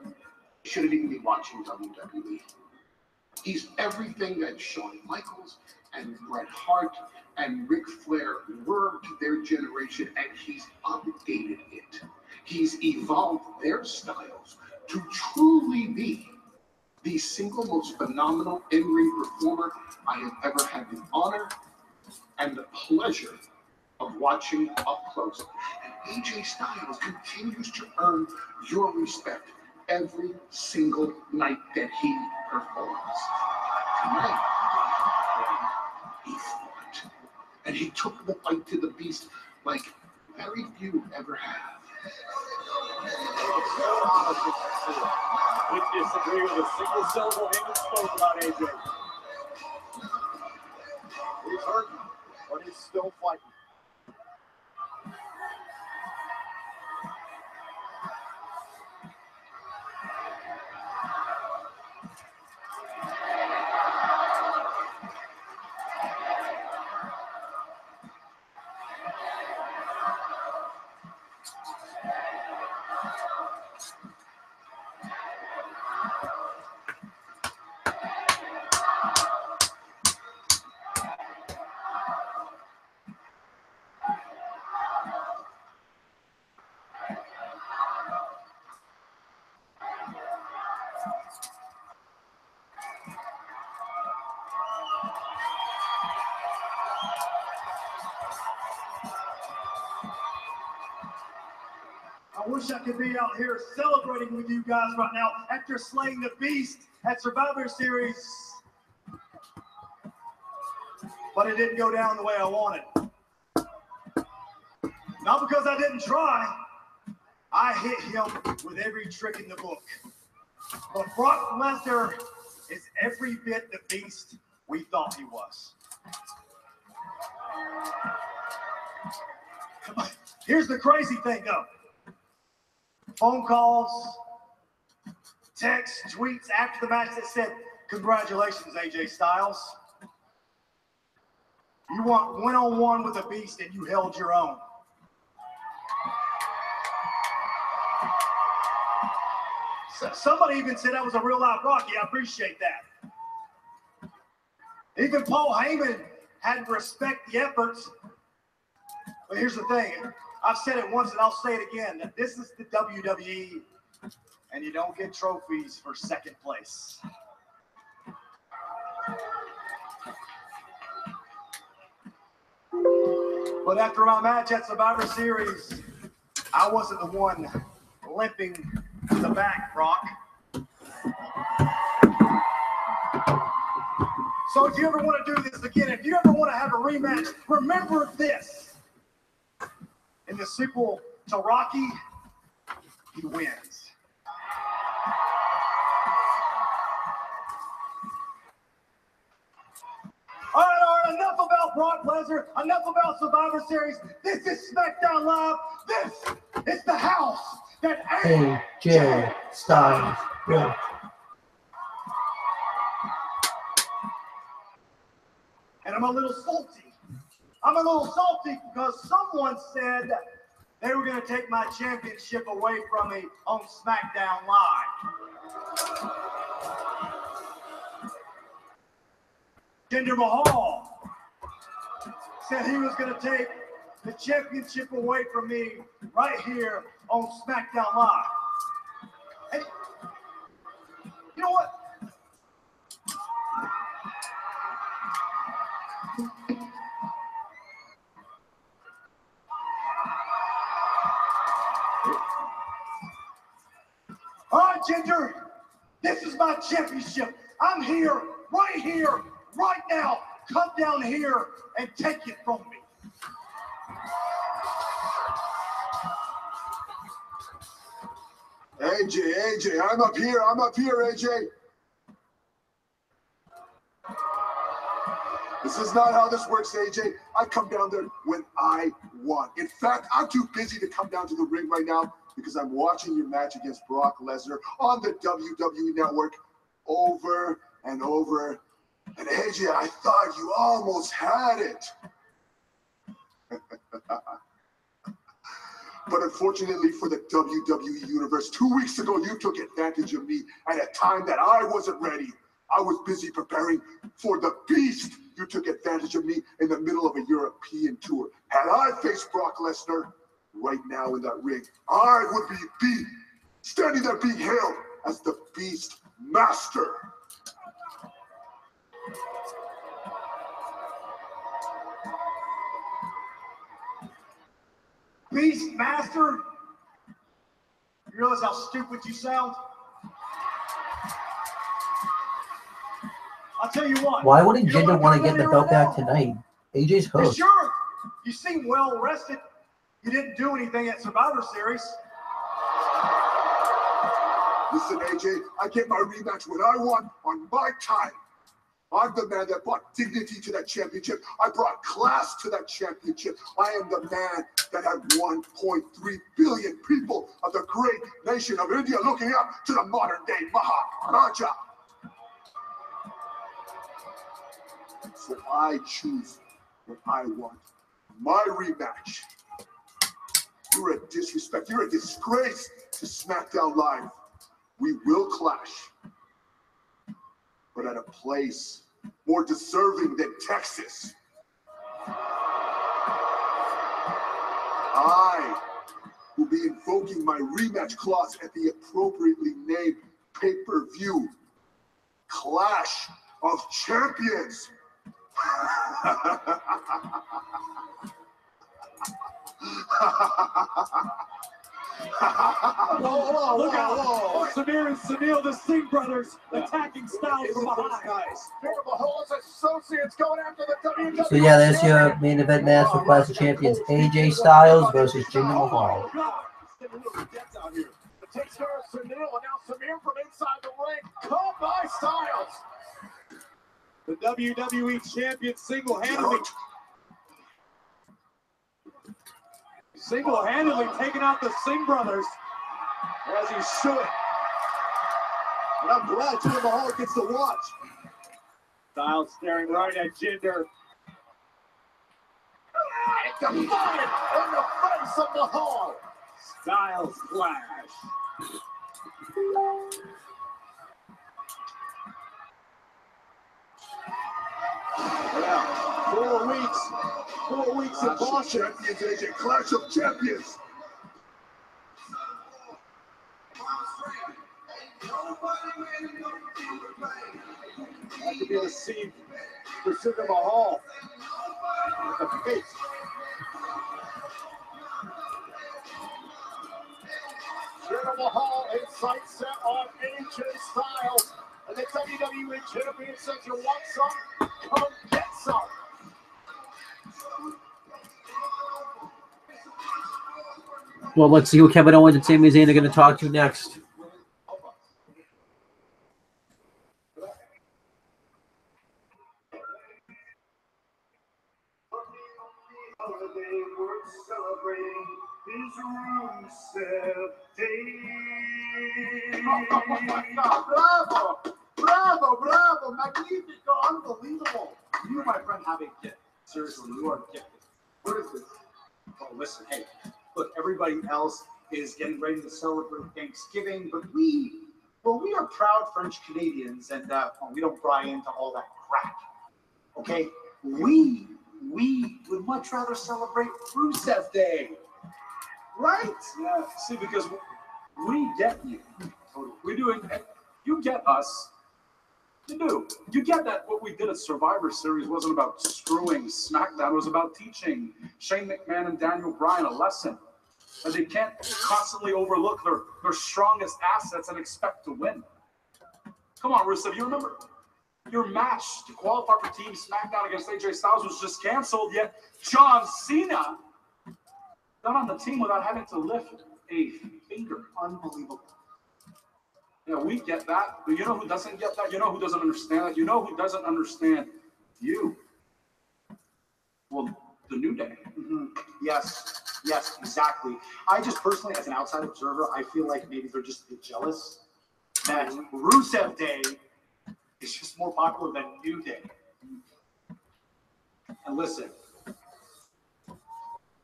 Speaker 8: you shouldn't even be watching WWE. He's everything that Shawn Michaels and Bret Hart and Ric Flair were to their generation, and he's updated it. He's evolved their styles to truly be the single most phenomenal in-ring performer I have ever had the honor and the pleasure of watching up close. And AJ Styles continues to earn your respect every single night that he performs. Tonight, he fought, and he took the fight to the beast like very few ever have.
Speaker 6: We disagree with a single syllable Heyman spoke about AJ.
Speaker 5: He's hurting, but he's still fighting. I wish I could be out here celebrating with you guys right now after slaying the Beast at Survivor Series. But it didn't go down the way I wanted. Not because I didn't try. I hit him with every trick in the book. But Brock Lesnar is every bit the Beast we thought he was. Here's the crazy thing, though. Phone calls, texts, tweets after the match that said, "Congratulations, AJ Styles. You went one-on-one with the Beast and you held your own." Somebody even said that was a real live Rocky. I appreciate that. Even Paul Heyman had to respect the efforts. But here's the thing. I've said it once and I'll say it again, that this is the WWE and you don't get trophies for second place. But after my match at Survivor Series, I wasn't the one limping to the back, Brock. So if you ever want to do this again, if you ever want to have a rematch, remember this. In the sequel to Rocky, he wins. All right, enough about Brock Lesnar, enough about Survivor Series. This is Smackdown Live. This is the house that
Speaker 1: AJ Styles built.
Speaker 5: And I'm a little salty. I'm a little salty because someone said they were going to take my championship away from me on Smackdown Live. Jinder Mahal said he was going to take the championship away from me right here on Smackdown Live. And you know what? All right, Jinder, this is my championship. I'm here, right now. Come down here and take it from me.
Speaker 10: AJ, I'm up here, AJ. This is not how this works, AJ. I come down there when I want. In fact, I'm too busy to come down to the ring right now because I'm watching your match against Brock Lesnar on the WWE Network over and over. And AJ, I thought you almost had it. But unfortunately for the WWE Universe, 2 weeks ago, you took advantage of me at a time that I wasn't ready. I was busy preparing for the Beast. You took advantage of me in the middle of a European tour. Had I faced Brock Lesnar right now in that ring, I would be standing there being hailed as the Beast Master.
Speaker 5: Beast Master? You realize how stupid you sound? I'll tell you what.
Speaker 1: Why wouldn't Jinder want to get the belt back tonight? AJ's host.
Speaker 5: Sure. You seem well rested. You didn't do anything at Survivor Series.
Speaker 10: Listen, AJ, I get my rematch when I want on my time. I'm the man that brought dignity to that championship. I brought class to that championship. I am the man that had 1.3 billion people of the great nation of India looking up to the modern day Maharaja. So I choose what I want. My rematch. You're a disrespect. You're a disgrace to SmackDown Live. We will clash, but at a place more deserving than Texas. I will be invoking my rematch clause at the appropriately named pay-per-view Clash of Champions.
Speaker 6: Look out! Samir and Sunil, the Singh brothers, attacking Styles from behind.
Speaker 5: Jinder Mahal's associates going after the WWE.
Speaker 1: So yeah, there's your main event match for Clash of Champions: AJ Styles versus Jinder Mahal.
Speaker 5: Takes care of Sunil, and now Samir from inside the ring. Caught by Styles.
Speaker 6: The WWE champion single-handedly taking out the Singh brothers.
Speaker 5: As he should. And I'm glad Jinder Mahal gets to watch.
Speaker 6: Styles staring right at Jinder.
Speaker 5: Defiant in the face of Mahal.
Speaker 6: Styles flash.
Speaker 5: Yeah, 4 weeks. 4 weeks of Boston.
Speaker 10: Champions, AJ. Clash of Champions.
Speaker 5: That could be the scene for Jinder Mahal. The face. Jinder Mahal in sight set on AJ Styles. And the WWE champion says, you want some? Come get some.
Speaker 1: Well, let's see who Kevin Owens and Sami Zayn are going to talk to next.
Speaker 5: Bravo! Bravo! Bravo! Magnifico! Unbelievable!
Speaker 6: You, my friend, have a gift. Seriously, you are gifted.
Speaker 5: What is this?
Speaker 6: Oh, listen, hey, look, everybody else is getting ready to celebrate Thanksgiving, but we are proud French Canadians, and we don't buy into all that crap. Okay? We would much rather celebrate Rusev Day. Right?
Speaker 4: Yeah, see, because we get you. We do it. You get us. You do. You get that what we did at Survivor Series wasn't about screwing SmackDown. It was about teaching Shane McMahon and Daniel Bryan a lesson. And they can't constantly overlook their strongest assets and expect to win. Come on, Rusev, you remember your match to qualify for Team SmackDown against AJ Styles was just canceled, yet John Cena got on the team without having to lift a finger.
Speaker 6: Unbelievable.
Speaker 4: Yeah, we get that, but you know who doesn't get that? You know who doesn't understand that? You know who doesn't understand you? Well, the New Day.
Speaker 6: Mm-hmm. Yes, exactly. I just personally, as an outside observer, I feel like maybe they're just a bit jealous that Rusev Day is just more popular than New Day. And listen,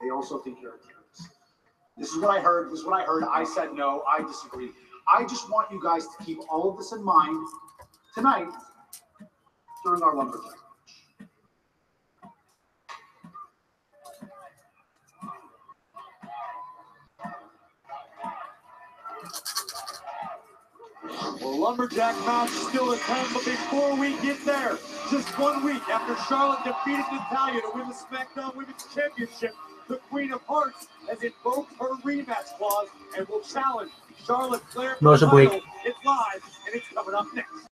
Speaker 6: they also think you're a terrorist. This is what I heard. I said no. I disagree. I just want you guys to keep all of this in mind tonight during our lumberjack match. Well, lumberjack match still to come, but before we get there, just 1 week after Charlotte defeated Natalya to win the SmackDown Women's Championship, the Queen of Hearts has invoked her rematch clause and will challenge Charlotte Flair for the title. It's live, and it's coming up next.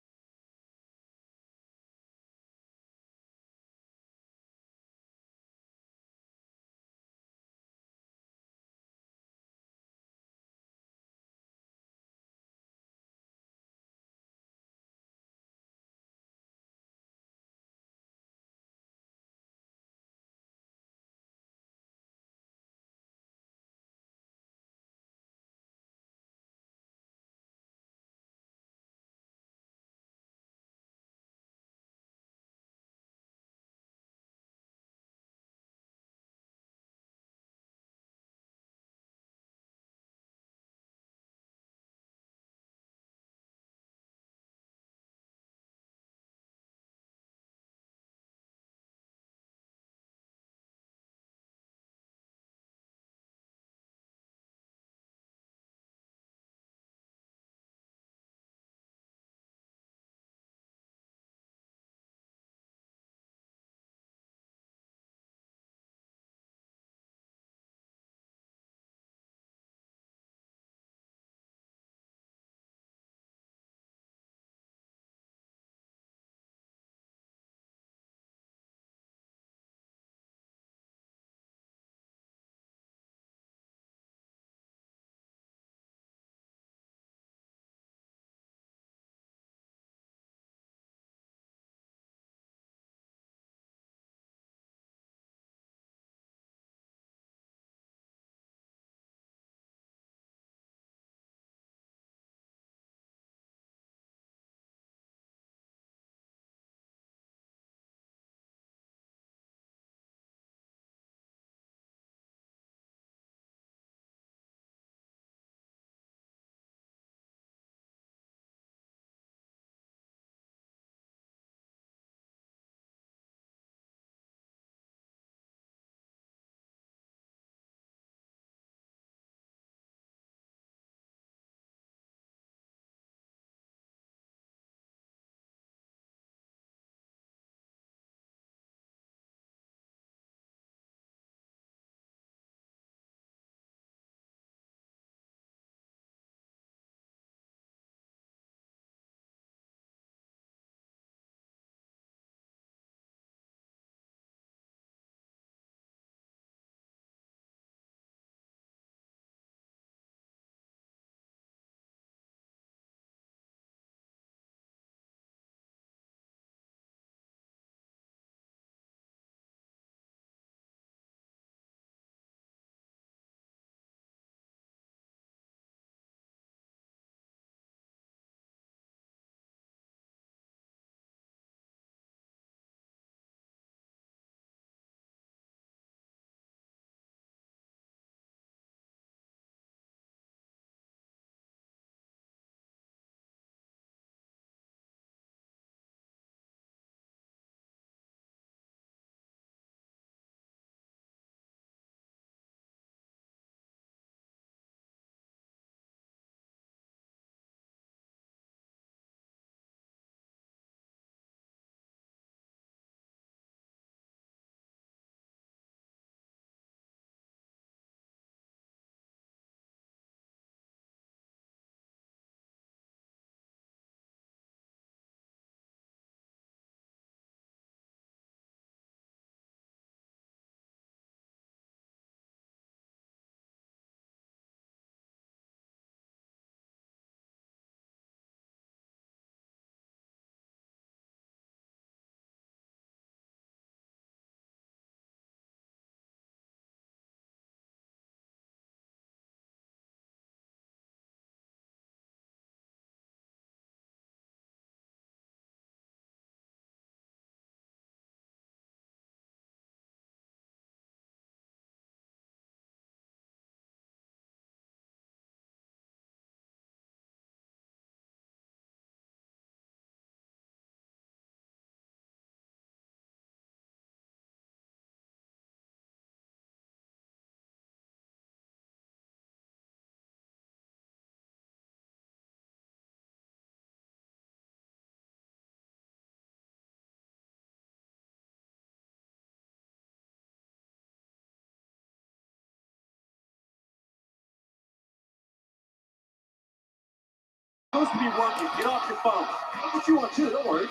Speaker 6: supposed to be working. Get off your phone. That's what you want too. Don't worry.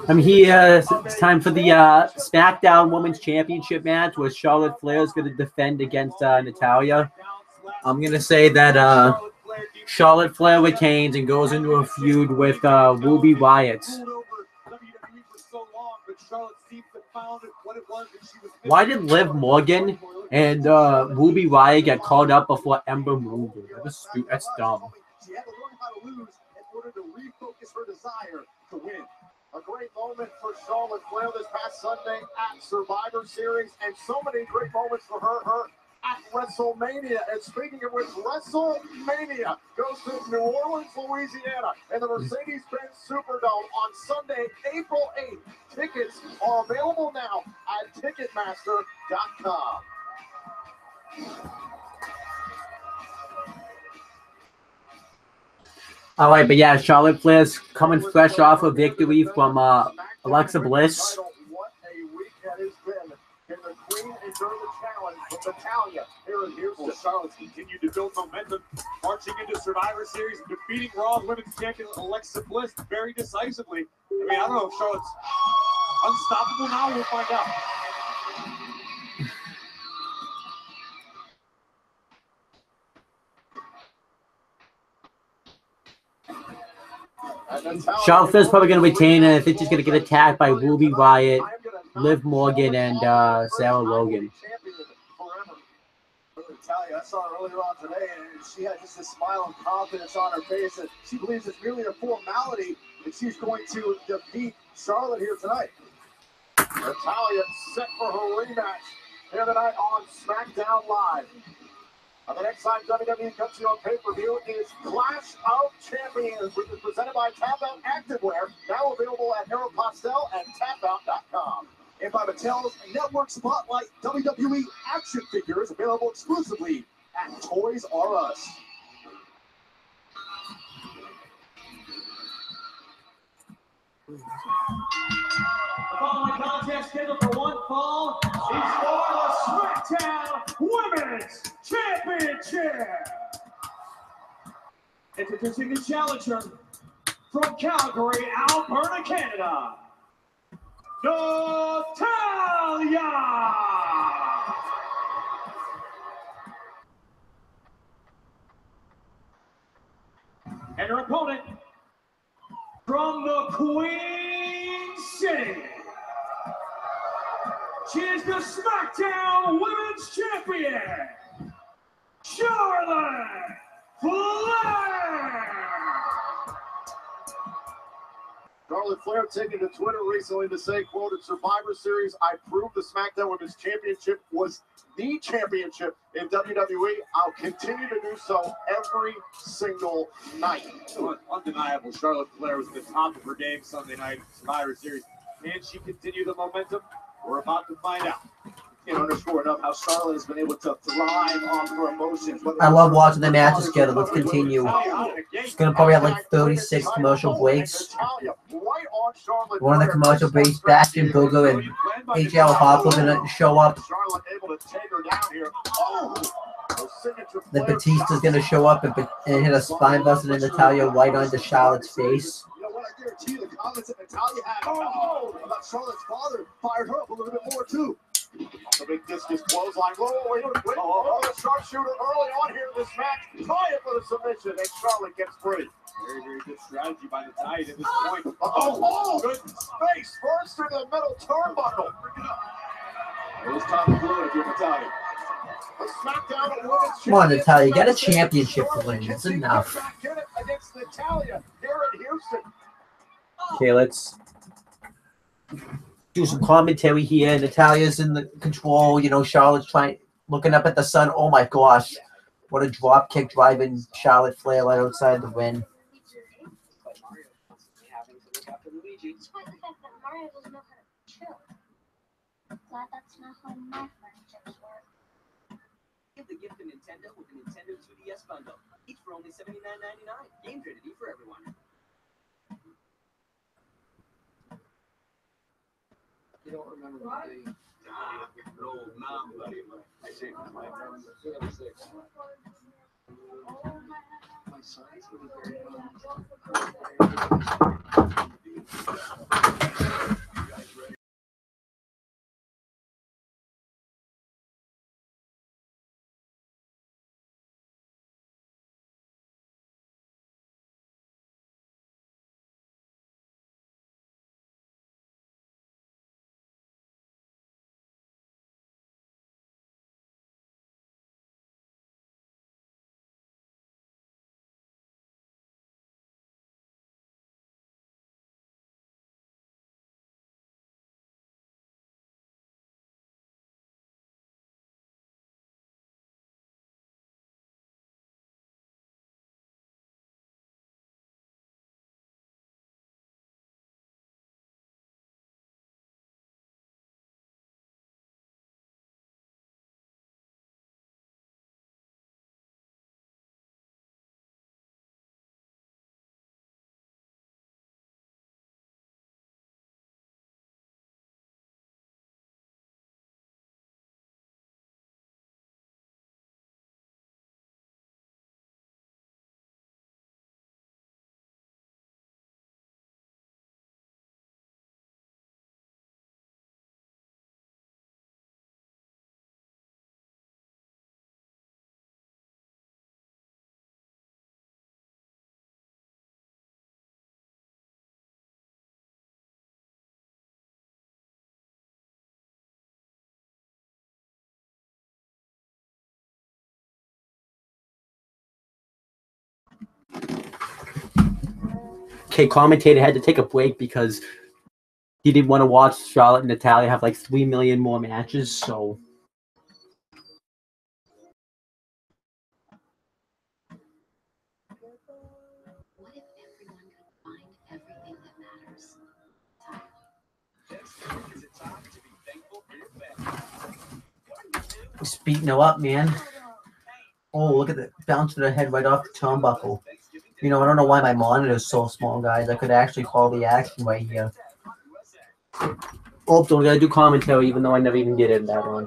Speaker 1: I'm here. It's time for the SmackDown Women's Championship match where Charlotte Flair is going to defend against Natalya. I'm going to say that Charlotte Flair retains and goes into a feud with Ruby Riott. Why did Liv Morgan and Ruby Riott get called up before Ember Moon? That's dumb.
Speaker 5: She had to learn how to lose in order to refocus her desire to win. A great moment for Charlotte Flair this past Sunday at Survivor Series, and so many great moments for her at WrestleMania. And speaking of which, WrestleMania goes to New Orleans, Louisiana, and the Mercedes-Benz Superdome on Sunday, April 8th. Tickets are available now at Ticketmaster.com.
Speaker 1: All right, but yeah, Charlotte Flair's coming fresh off a victory from Alexa Bliss.
Speaker 5: What a week that has been. Can the Queen endure the challenge from Natalya here in Houston?
Speaker 6: Charlotte's continued to build momentum, marching into Survivor Series and defeating Raw Women's Champion Alexa Bliss very decisively. I mean, I don't know if Charlotte's unstoppable now. We'll find out.
Speaker 1: Charlotte Flair's probably going to retain, and I think she's going to get attacked by Ruby Riott, Liv Morgan, and Sarah Logan.
Speaker 5: Natalya, I saw her earlier on today, and she had just a smile of confidence on her face, and she believes it's merely a formality that she's going to defeat Charlotte here tonight. Natalya set for her rematch here tonight on SmackDown Live. The next time WWE comes to you on pay-per-view is Clash of Champions, which is presented by Tap Out Activewear, now available at Aeropostale and tapout.com. And by Mattel's Network Spotlight WWE action figures, available exclusively at Toys R Us.
Speaker 6: The following contest scheduled for one fall is for the SmackDown Women's Championship. Introducing the challenger from Calgary, Alberta, Canada, Natalya. And her opponent from the Queen City, she is the SmackDown Women's Champion, Charlotte Flair.
Speaker 5: Charlotte Flair taking to Twitter recently to say, quote, "At Survivor Series, I proved the SmackDown Women's Championship was the championship in WWE. I'll continue to do so every single night."
Speaker 6: Undeniable, Charlotte Flair was at the top of her game Sunday night Survivor Series. Can she continue the momentum? We're about to find out.
Speaker 5: Can't underscore enough how Charlotte has been able to thrive off her emotions.
Speaker 1: I love watching the matches together. Let's continue. It's going to probably have like 36 commercial breaks. One of the commercial breaks, Bastion Booger and HL Hop are going to show up. Then Batista's going to show up and hit a spine buster and Natalya right onto Charlotte's face.
Speaker 5: You know what? I guarantee you the comments that Natalya had about Charlotte's father fired her up a little bit more too. The big discus clothesline. Whoa, wait. Oh, the sharpshooter early on here in this match. Trying for the submission, and Charlotte gets free.
Speaker 6: Very, very good strategy by Natalya at this point.
Speaker 5: Oh, good space. First through the middle turnbuckle. It was time to blow it if you're Natalya. The SmackDown Women's
Speaker 1: Come on, Natalya, get a championship to win. It's enough.
Speaker 5: Against Natalya here in Houston.
Speaker 1: Okay, let's do some commentary here. Natalya's in the control. You know, Charlotte's looking up at the sun. Oh my gosh. What a drop kick driving Charlotte Flair right outside the ring.
Speaker 11: Despite the fact that Mario doesn't know how to chill. Glad that's not how my friendships work.
Speaker 12: Give the gift to Nintendo with the Nintendo 2DS bundle. Each for only $79.99. Game trinity for everyone.
Speaker 8: You don't remember what they... No, buddy. I say my 76. My
Speaker 1: Okay, commentator had to take a break because he didn't want to watch Charlotte and Natalya have like 3 million more matches, so.
Speaker 2: What if everyone could find everything that matters?
Speaker 1: He's beating her up, man. Oh, look at that. Bouncing her head right off the turnbuckle. You know, I don't know why my monitor is so small, guys. I could actually call the action right here. Oops, I'm gonna do commentary, even though I never even did it that one.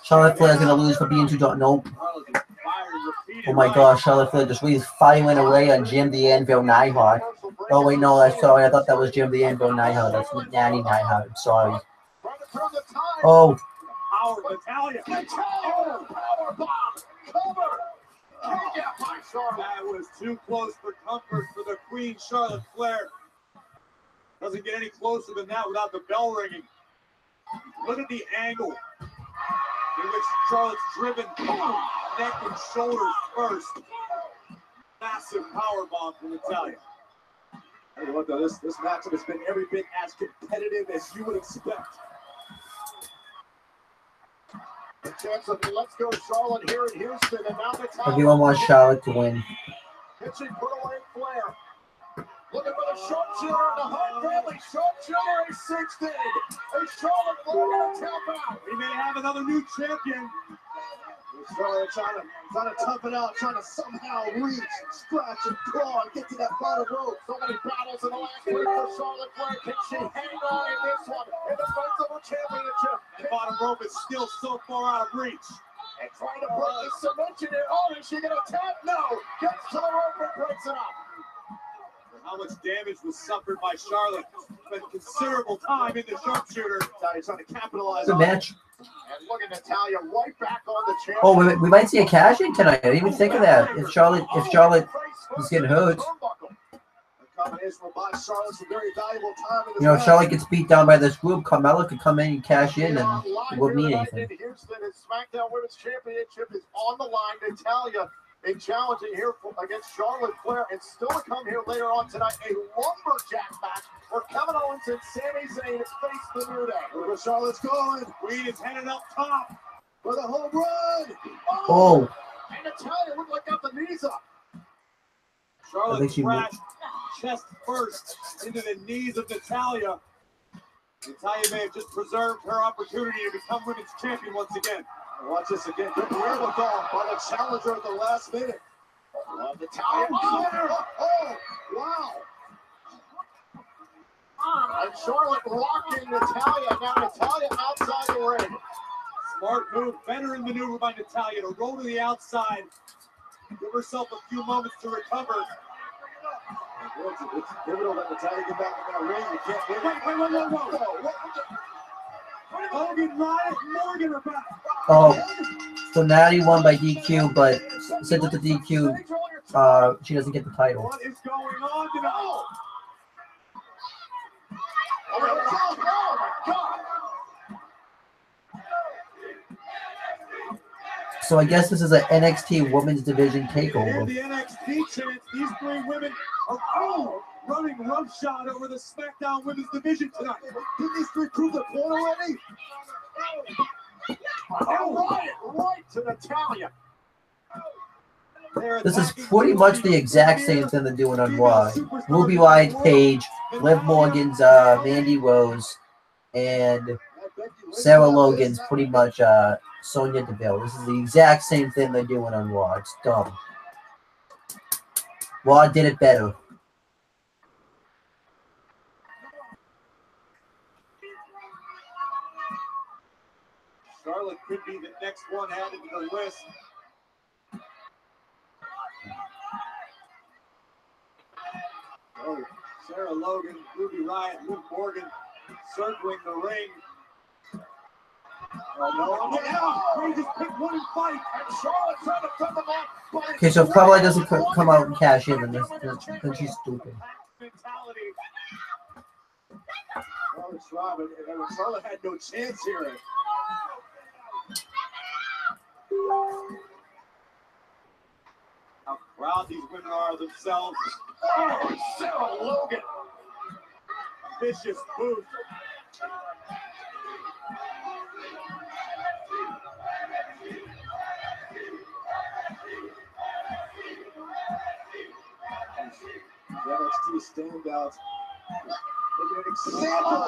Speaker 1: Charlotte Flair's gonna lose for being too dark. Nope. Oh my gosh, Charlotte Flair just really firing away on Jim the Anvil Neidhart. Oh wait, no, I'm sorry. I thought that was Jim the Anvil Neidhart. That's Nanny Neidhart. I'm sorry. Oh.
Speaker 6: That was too close for comfort for the Queen Charlotte Flair. Doesn't get any closer than that without the bell ringing. Look at the angle in which Charlotte's driven neck and shoulders first. Massive powerbomb from Natalya. Hey, look, though, this matchup has been every bit as competitive as you would expect.
Speaker 5: The chance of let's go Charlotte here in Houston, and now Natalya.
Speaker 1: Everyone wants Charlotte to win.
Speaker 5: Pitching put away Flair. Looking for the sharpshooter in the Hart family. Sharpshooter is 16. A Charlotte Flair going to tap out.
Speaker 6: We may have another new champion.
Speaker 5: Charlotte trying to tough it out, trying to somehow reach, scratch, and claw and get to that bottom rope. So many battles in the last week for Charlotte Flair. Can she hang on in this one in the fight for the championship?
Speaker 6: That bottom rope is still so far out of reach.
Speaker 5: And trying to break the submission here. Oh, is she going to tap? No. Gets to the rope and breaks it up.
Speaker 6: How much damage was suffered by Charlotte? Spent considerable time in the sharpshooter.
Speaker 5: Natalya trying to capitalize
Speaker 1: Good
Speaker 5: on
Speaker 1: match.
Speaker 5: it. And look at Natalya right back on the champion.
Speaker 1: Oh, we might see a cash in tonight. I didn't even think of that. If Charlotte is getting hurt. You know, if Charlotte gets beat down by this group, Carmella could come in and cash in, and it wouldn't mean anything.
Speaker 5: Houston, and Smackdown Women's Championship is on the line. Natalya in challenging here against Charlotte Flair, and still to come here later on tonight, a lumberjack match where Kevin Owens and Sami Zayn has faced the New Day.
Speaker 6: Look where Charlotte's going. Queen is headed up top
Speaker 5: for the home run.
Speaker 1: Oh.
Speaker 5: And Natalya looked like got the knees up.
Speaker 6: Charlotte crashed chest first into the knees of Natalya. Natalya may have just preserved her opportunity to become women's champion once again.
Speaker 5: Watch this again. Good wherewithal by the challenger at the last minute. Natalya. Oh, wow. And Charlotte locking Natalya. Now Natalya outside the ring.
Speaker 6: Smart move move. Veteran maneuver by Natalya to roll to the outside. Give herself a few moments to recover.
Speaker 5: It's pivotal that Natalya get back in that ring. You can't win.
Speaker 6: Wait. Logan, Riot, Morgan are back.
Speaker 1: Oh, so Natty won by DQ, but since it's a DQ, she doesn't get the title.
Speaker 6: What is going on tonight?
Speaker 5: Oh my God!
Speaker 1: So I guess this is an NXT Women's Division
Speaker 6: Here's
Speaker 1: takeover.
Speaker 6: the NXT chance. These three women are running roughshod over the SmackDown Women's Division tonight.
Speaker 5: Did these three prove their point already? Right to Natalya.
Speaker 1: This is pretty much the exact same thing they're doing on Raw. Ruby Riott, Paige, Liv Morgan's Mandy Rose, and Sarah Logan's pretty much Sonya Deville. This is the exact same thing they're doing on Raw. It's dumb. Raw did it better.
Speaker 6: Charlotte could be the next one added to the list. Oh, Sarah Logan, Ruby Riott, Liv Morgan circling the ring. Oh, no. They just picked one and fight. And Charlotte trying to fend them off.
Speaker 1: Okay, so if Carlisle doesn't come out and cash in, then she's stupid.
Speaker 6: Mentality.
Speaker 5: Charlotte had no chance here.
Speaker 6: How proud these women are of themselves.
Speaker 5: Oh, Sarah Logan.
Speaker 6: Vicious boot.
Speaker 5: The NXT standouts. Making an example of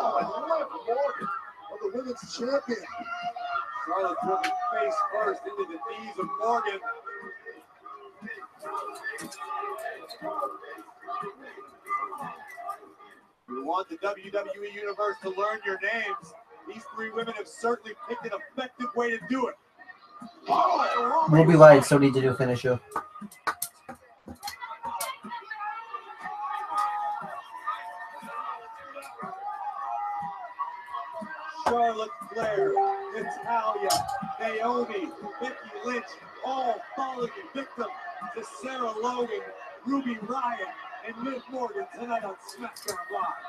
Speaker 5: Liv Morgan, of the women's champion.
Speaker 6: Charlotte put face first into the knees of Morgan. You want the WWE Universe to learn your names. These three women have certainly picked an effective way to do it.
Speaker 1: Ruby Riott still need to do a finisher.
Speaker 6: Charlotte Flair, Natalya, Naomi, Becky Lynch, all falling victim to Sarah Logan, Ruby Riott, and Liv Morgan tonight on SmackDown Live.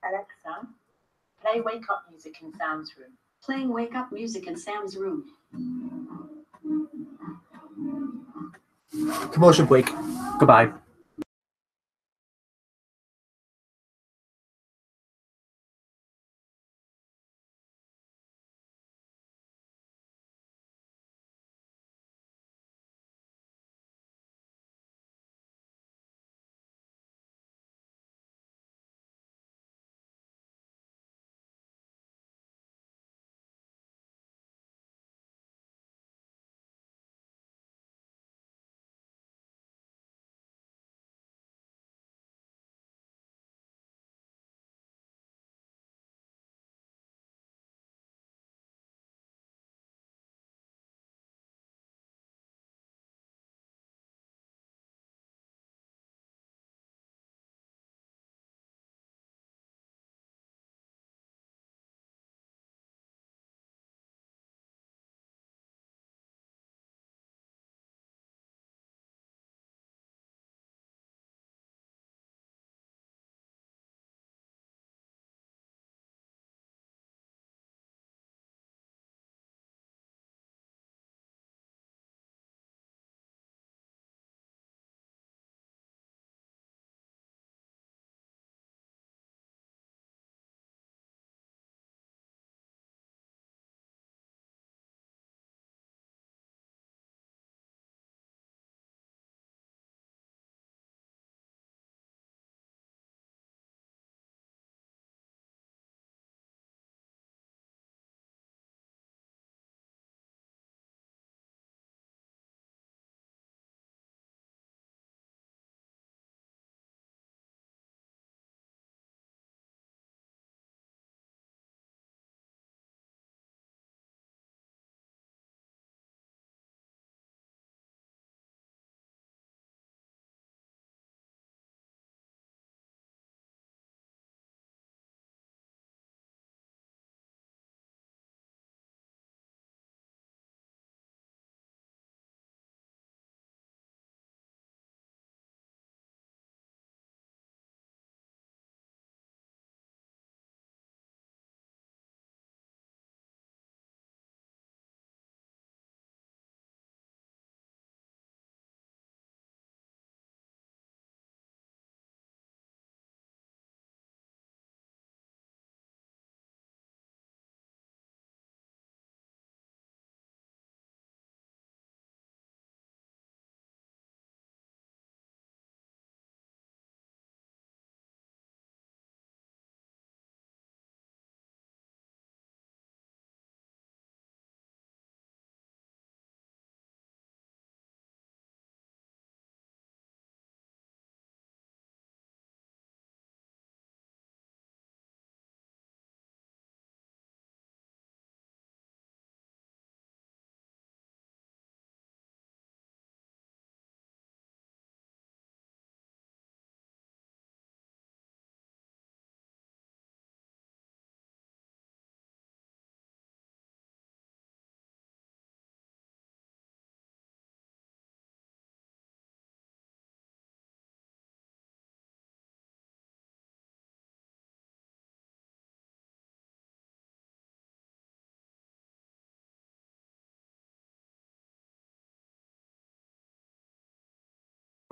Speaker 13: Alexa, play Wake Up music in Sam's room.
Speaker 14: Playing Wake Up music in Sam's room.
Speaker 1: Commotion break. Goodbye.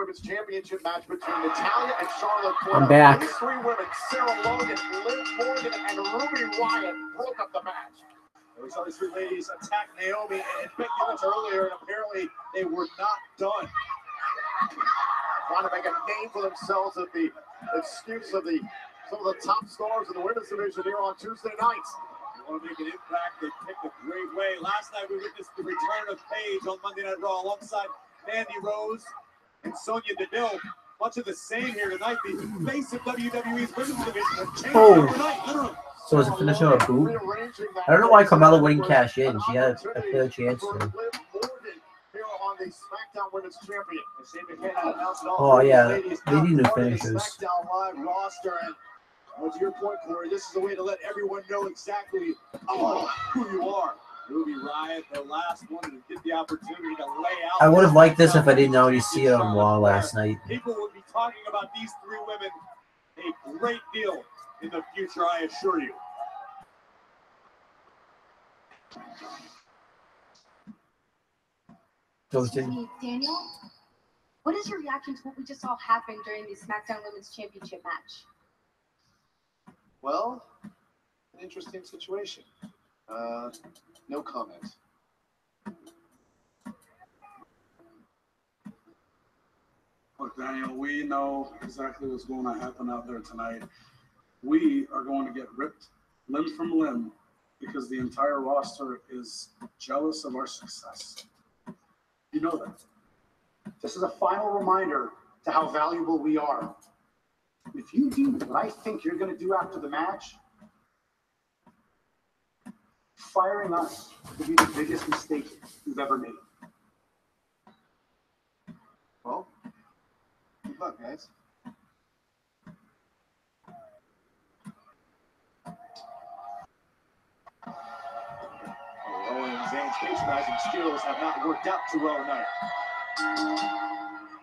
Speaker 5: Women's Championship match between Natalya and Charlotte.
Speaker 1: I'm back.
Speaker 5: These three women, Sarah Logan, Liv Morgan, and Ruby Riott, broke up the match. We saw these three ladies attack Naomi and Becky Lynch earlier, and apparently they were not done. Trying to make a name for themselves at the excuse of some of the top stars in the women's division here on Tuesday nights.
Speaker 6: They want to make an impact. They picked a great way. Last night we witnessed the return of Paige on Monday Night Raw alongside Mandy Rose and Sonya Deville. Much of the same here tonight. The face of WWE's women's division has changed overnight, literally.
Speaker 1: So is it finisher a boot? I don't know why Carmella wouldn't cash in. She had a clear chance to. Oh yeah, they need new finishers.
Speaker 6: To your point, Corey, this is a way to let everyone know exactly who you are. Ruby Riott, the last one to get the opportunity to lay out.
Speaker 1: I would have liked this if I didn't already see it on Raw last night.
Speaker 6: People would be talking about these three women a great deal in the future, I assure you.
Speaker 15: Excuse me, Daniel, what is your reaction to what we just saw happen during the SmackDown Women's Championship match?
Speaker 5: Well, an interesting situation. No comment.
Speaker 4: Look, Daniel, we know exactly what's going to happen out there tonight. We are going to get ripped limb from limb because the entire roster is jealous of our success. You know that.
Speaker 16: This is a final reminder to how valuable we are. If you do what I think you're going to do after the match, firing us would be the biggest mistake you've ever made.
Speaker 5: Well, good luck, guys.
Speaker 6: Owen and Zayn's patronizing skills have not worked out too well tonight.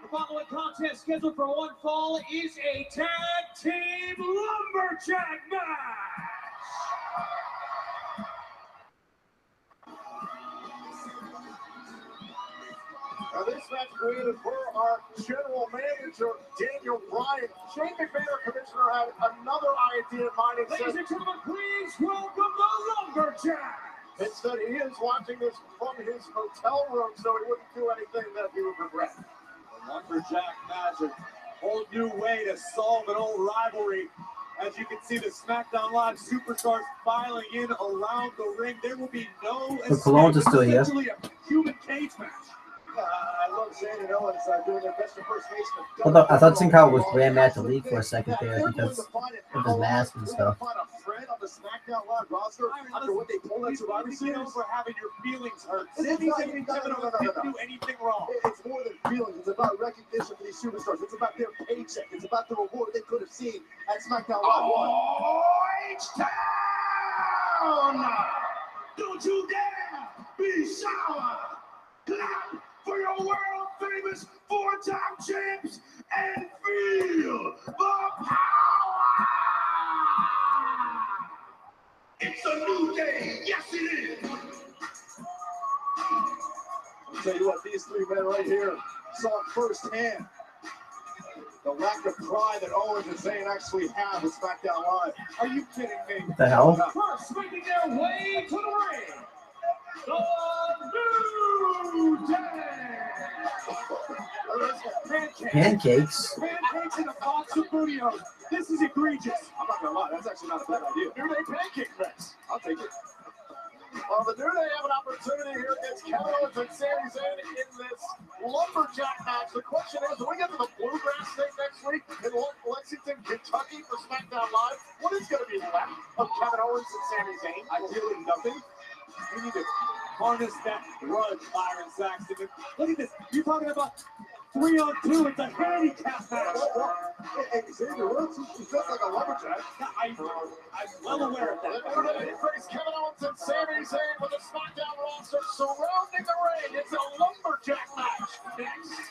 Speaker 17: The following contest scheduled for one fall is a tag team lumberjack match.
Speaker 5: Now this match created for our general manager, Daniel Bryan. Shane McMahon, our commissioner, had another idea in mind.
Speaker 17: Ladies and gentlemen, please welcome the lumberjack.
Speaker 5: It said he is watching this from his hotel room, so he wouldn't do anything that he would regret.
Speaker 6: The lumberjack match, a whole new way to solve an old rivalry. As you can see, the SmackDown Live superstars filing in around the ring. There will be no
Speaker 1: The Colognes is still here.
Speaker 6: essentially a human cage match.
Speaker 5: I love Zayn and Owens doing their best impersonation of
Speaker 1: Hold up, I thought Sin Cara was ran at the league for a second there because of his mask and stuff.
Speaker 5: Find a friend on the SmackDown Live roster after what they pulled at Survivor Series.
Speaker 6: For having your feelings hurt.
Speaker 5: It's
Speaker 6: Sami
Speaker 5: not-
Speaker 6: Zayn and Kevin Owens didn't do anything wrong.
Speaker 5: It's more than feelings. It's about recognition for these superstars. It's about their paycheck. It's about the reward they could have seen at SmackDown Live 1.
Speaker 17: H-Town! Don't you dare be sour! Clap for your world famous four-time champs and feel the power! It's a new day. Yes, it is.
Speaker 5: I'll tell you what, these three men right here saw firsthand the lack of pride that Owens and Zayn actually have at SmackDown Live. Are you kidding me?
Speaker 1: What the hell?
Speaker 17: First, making their way to the ring, the New Day.
Speaker 1: Pancakes?
Speaker 6: Pancakes in a box of burritos. This is egregious.
Speaker 5: I'm not gonna lie, that's actually not a bad idea. New Day pancake mix. I'll take it. Well, the New Day have an opportunity here against Kevin Owens and Sami Zayn in this lumberjack match. The question is, when we get to the Bluegrass State next week in Lexington, Kentucky for SmackDown Live, what is going to be left of Kevin Owens and Sami Zayn?
Speaker 6: Ideally, nothing. You need to harness that grudge, Byron Saxton. Look at this. You're talking about 3-on-2. It's a handicap match.
Speaker 5: Hey, Xavier Woods, he feels like a lumberjack.
Speaker 6: I'm well aware of that.
Speaker 5: The New Day face Kevin Owens and Sami Zayn with the SmackDown roster surrounding the ring. It's a lumberjack match next.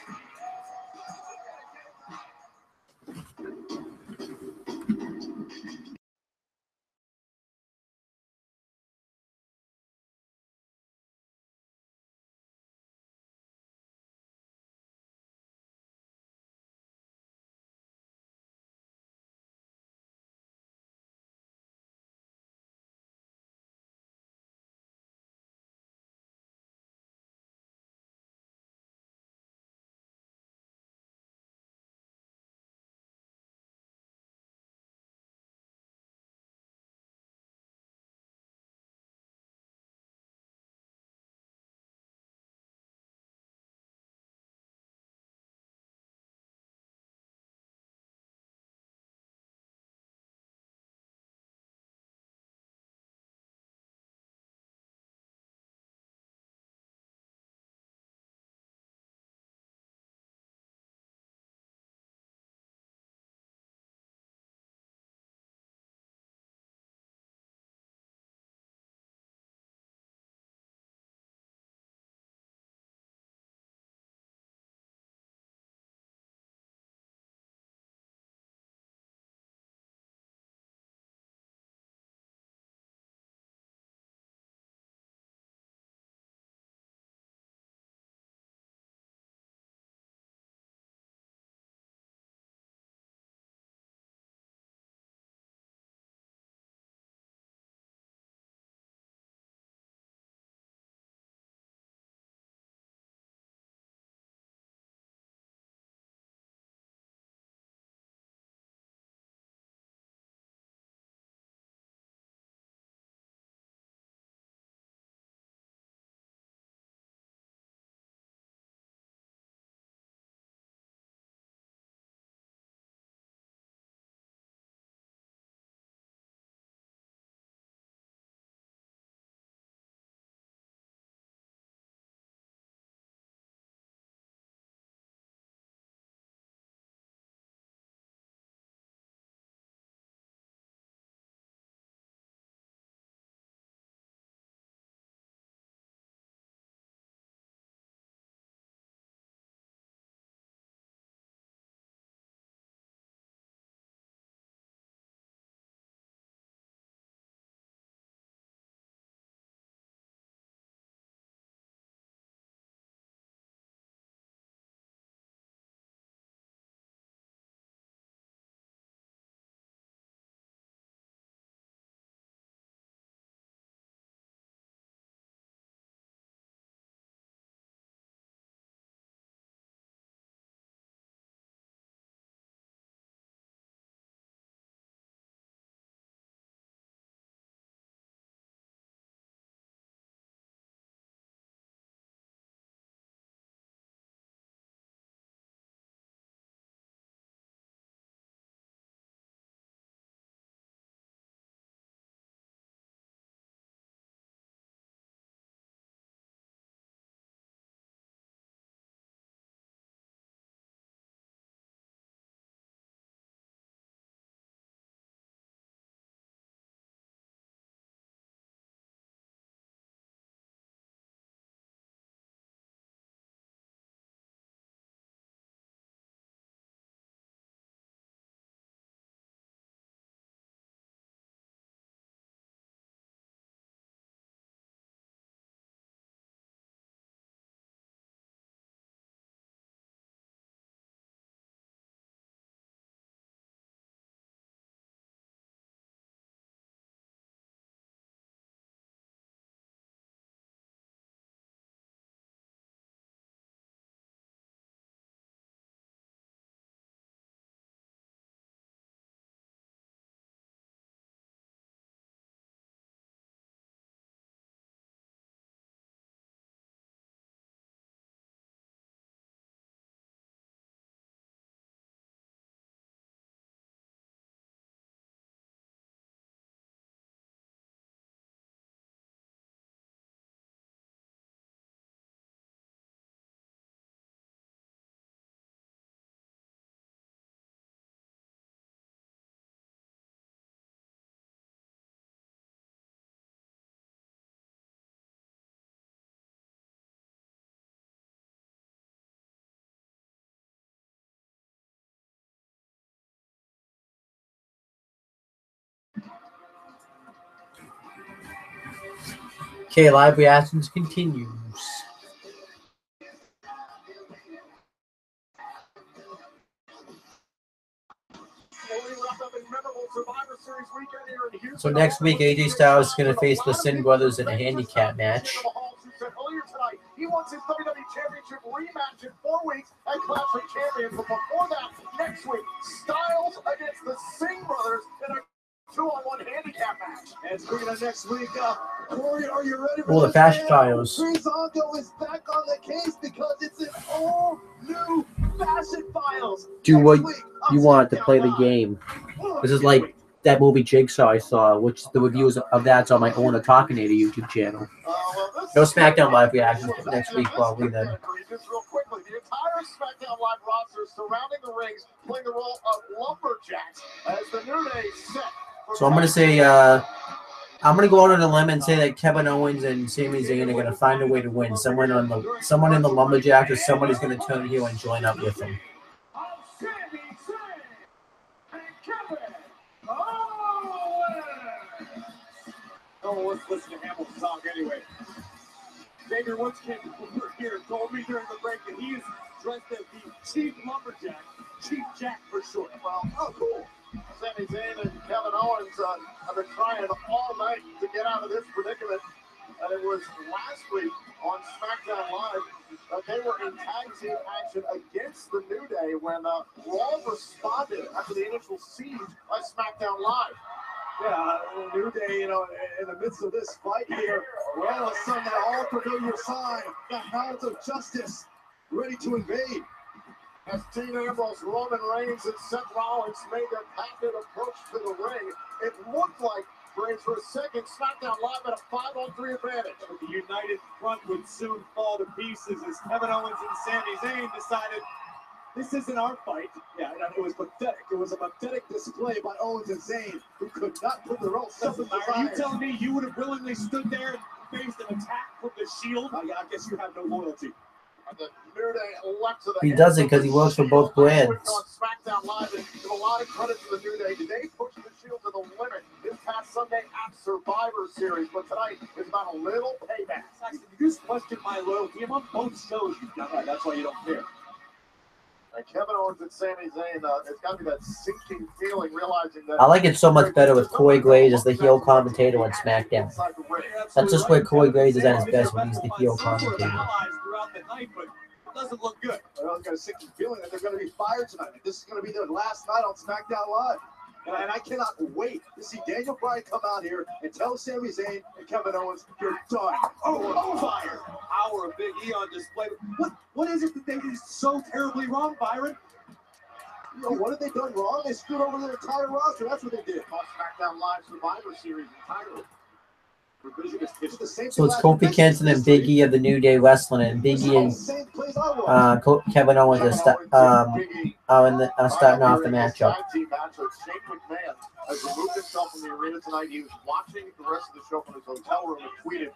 Speaker 1: Okay, live reactions continues. So next week, AJ Styles is going to face the Sin Brothers in a handicap match.
Speaker 5: He wants his WWE Championship rematch in 4 weeks at Clash of Champions. But before that, next week, Styles against the Singh Brothers in a 2-on-1 handicap match. And speaking of next week, Corey, are you ready for
Speaker 1: the Fashion Files.
Speaker 5: Breezango is back on the case because it's an all new Fashion Files.
Speaker 1: Do what you want to play the game. This is like that movie Jigsaw I saw, which the reviews of that's on my Owen the Talkinator YouTube channel. No SmackDown live reactions next week, probably then.
Speaker 5: Real quickly, the entire SmackDown Live roster surrounding the rings, playing the role of lumberjacks as the New Day set.
Speaker 1: So I'm gonna say, I'm gonna go out on a limb and say that Kevin Owens and Sami Zayn are gonna find a way to win. Someone in the lumberjack or somebody's gonna turn heel and join up with them.
Speaker 6: Oh, let's listen to Hamilton talk anyway. Xavier once came over here and told me during the break that he is dressed as the Chief Lumberjack, Chief Jack for short.
Speaker 5: Well, oh, cool. Sami Zayn and Kevin Owens have been trying all night to get out of this predicament. And it was last week on SmackDown Live that they were in tag team action against the New Day when Raw responded after the initial siege by SmackDown Live. Yeah, New Day, in the midst of this fight here, we're all of a sudden that all familiar sign, the hounds of justice, ready to invade. As Dean Ambrose, Roman Reigns, and Seth Rollins made their patented approach to the ring, it looked like, for a second, SmackDown Live had a 5-on-3 advantage.
Speaker 6: But the united front would soon fall to pieces as Kevin Owens and Sami Zayn decided this isn't our fight.
Speaker 5: Yeah, it was pathetic. It was a pathetic display by Owens and Zayn, who could not put their own stuff in the
Speaker 6: Are you telling me you would have willingly stood there and faced an attack from the Shield?
Speaker 5: Yeah, I guess you have no loyalty.
Speaker 1: He does it because he works for both brands.
Speaker 5: On SmackDown Live, and give a lot of credit to the New Day. They pushed the Shield to the limit this past Sunday at Survivor Series, but tonight is about a little payback.
Speaker 6: Saxton, you just questioned my loyalty. I'm on both shows you've done right. That's why you don't care.
Speaker 5: And Kevin Owens and Sami Zayn, it's got to be that sinking feeling, realizing that.
Speaker 1: I like it so much better with Corey Graves as the heel commentator on SmackDown. That's just where Corey Graves is at his best when he's the heel commentator.
Speaker 6: Throughout the night, but it doesn't look good.
Speaker 5: I've got a sinking feeling that they're going to be fired tonight. This is going to be their last night on SmackDown Live. And I cannot wait to see Daniel Bryan come out here and tell Sami Zayn and Kevin Owens, you're done.
Speaker 6: Oh, fire! Power of Big E on display. What is it that they did so terribly wrong, Byron?
Speaker 5: What have they done wrong? They screwed over their entire roster. That's what they did. On SmackDown Live Survivor Series entirely.
Speaker 1: So it's Kofi Kingston and Big E of the New Day wrestling, and Big E and Kevin Owens are starting off the matchup.
Speaker 5: Shane McMahon has removed himself from the arena tonight. He was watching the rest of the show from his hotel room and tweeted,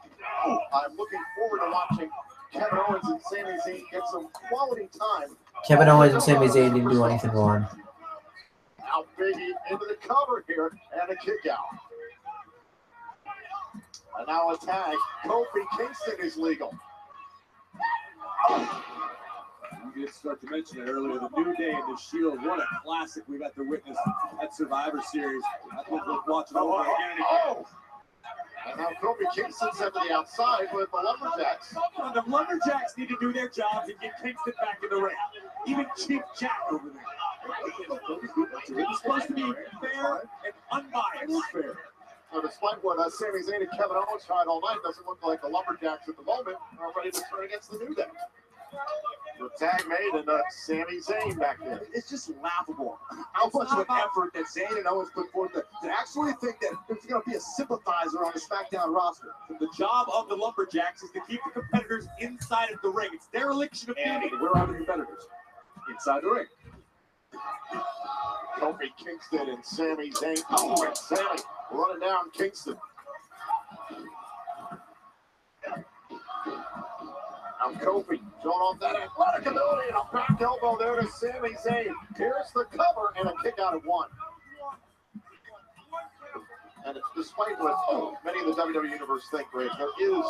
Speaker 5: I'm looking forward to watching Kevin Owens and Sami Zayn get some quality time.
Speaker 1: Kevin Owens and Sami Zayn didn't do anything wrong.
Speaker 5: Now Big E into the cover here and a kick out. And now a tag. Kofi Kingston is legal.
Speaker 6: You did start to mention it earlier. The New Day and the Shield. What a classic we got to witness at Survivor Series. I think we'll watch it over again.
Speaker 5: And now Kofi Kingston's up to the outside with the Lumberjacks.
Speaker 6: Well, the Lumberjacks need to do their jobs and get Kingston back in the ring. Even Chief Jack over there. It's supposed to be fair and unbiased.
Speaker 5: Fair. So despite what Sami Zayn and Kevin Owens tried all night, doesn't look like the Lumberjacks at the moment are ready to turn against the New Day. The tag made and Sami Zayn back there.
Speaker 6: It's just laughable
Speaker 5: how much of an effort that Zayn and Owens put forth to actually think that there's going to be a sympathizer on the SmackDown roster.
Speaker 6: The job of the Lumberjacks is to keep the competitors inside of the ring. It's dereliction of duty.
Speaker 5: And where are the competitors? Inside the ring. Kofi Kingston and Sami Zayn. Oh, and Sami running down Kingston. Now Kofi showing off that athletic ability and a back elbow there to Sami Zayn. Here's the cover and a kick out at one. And despite what many in the WWE Universe think, Ray, there is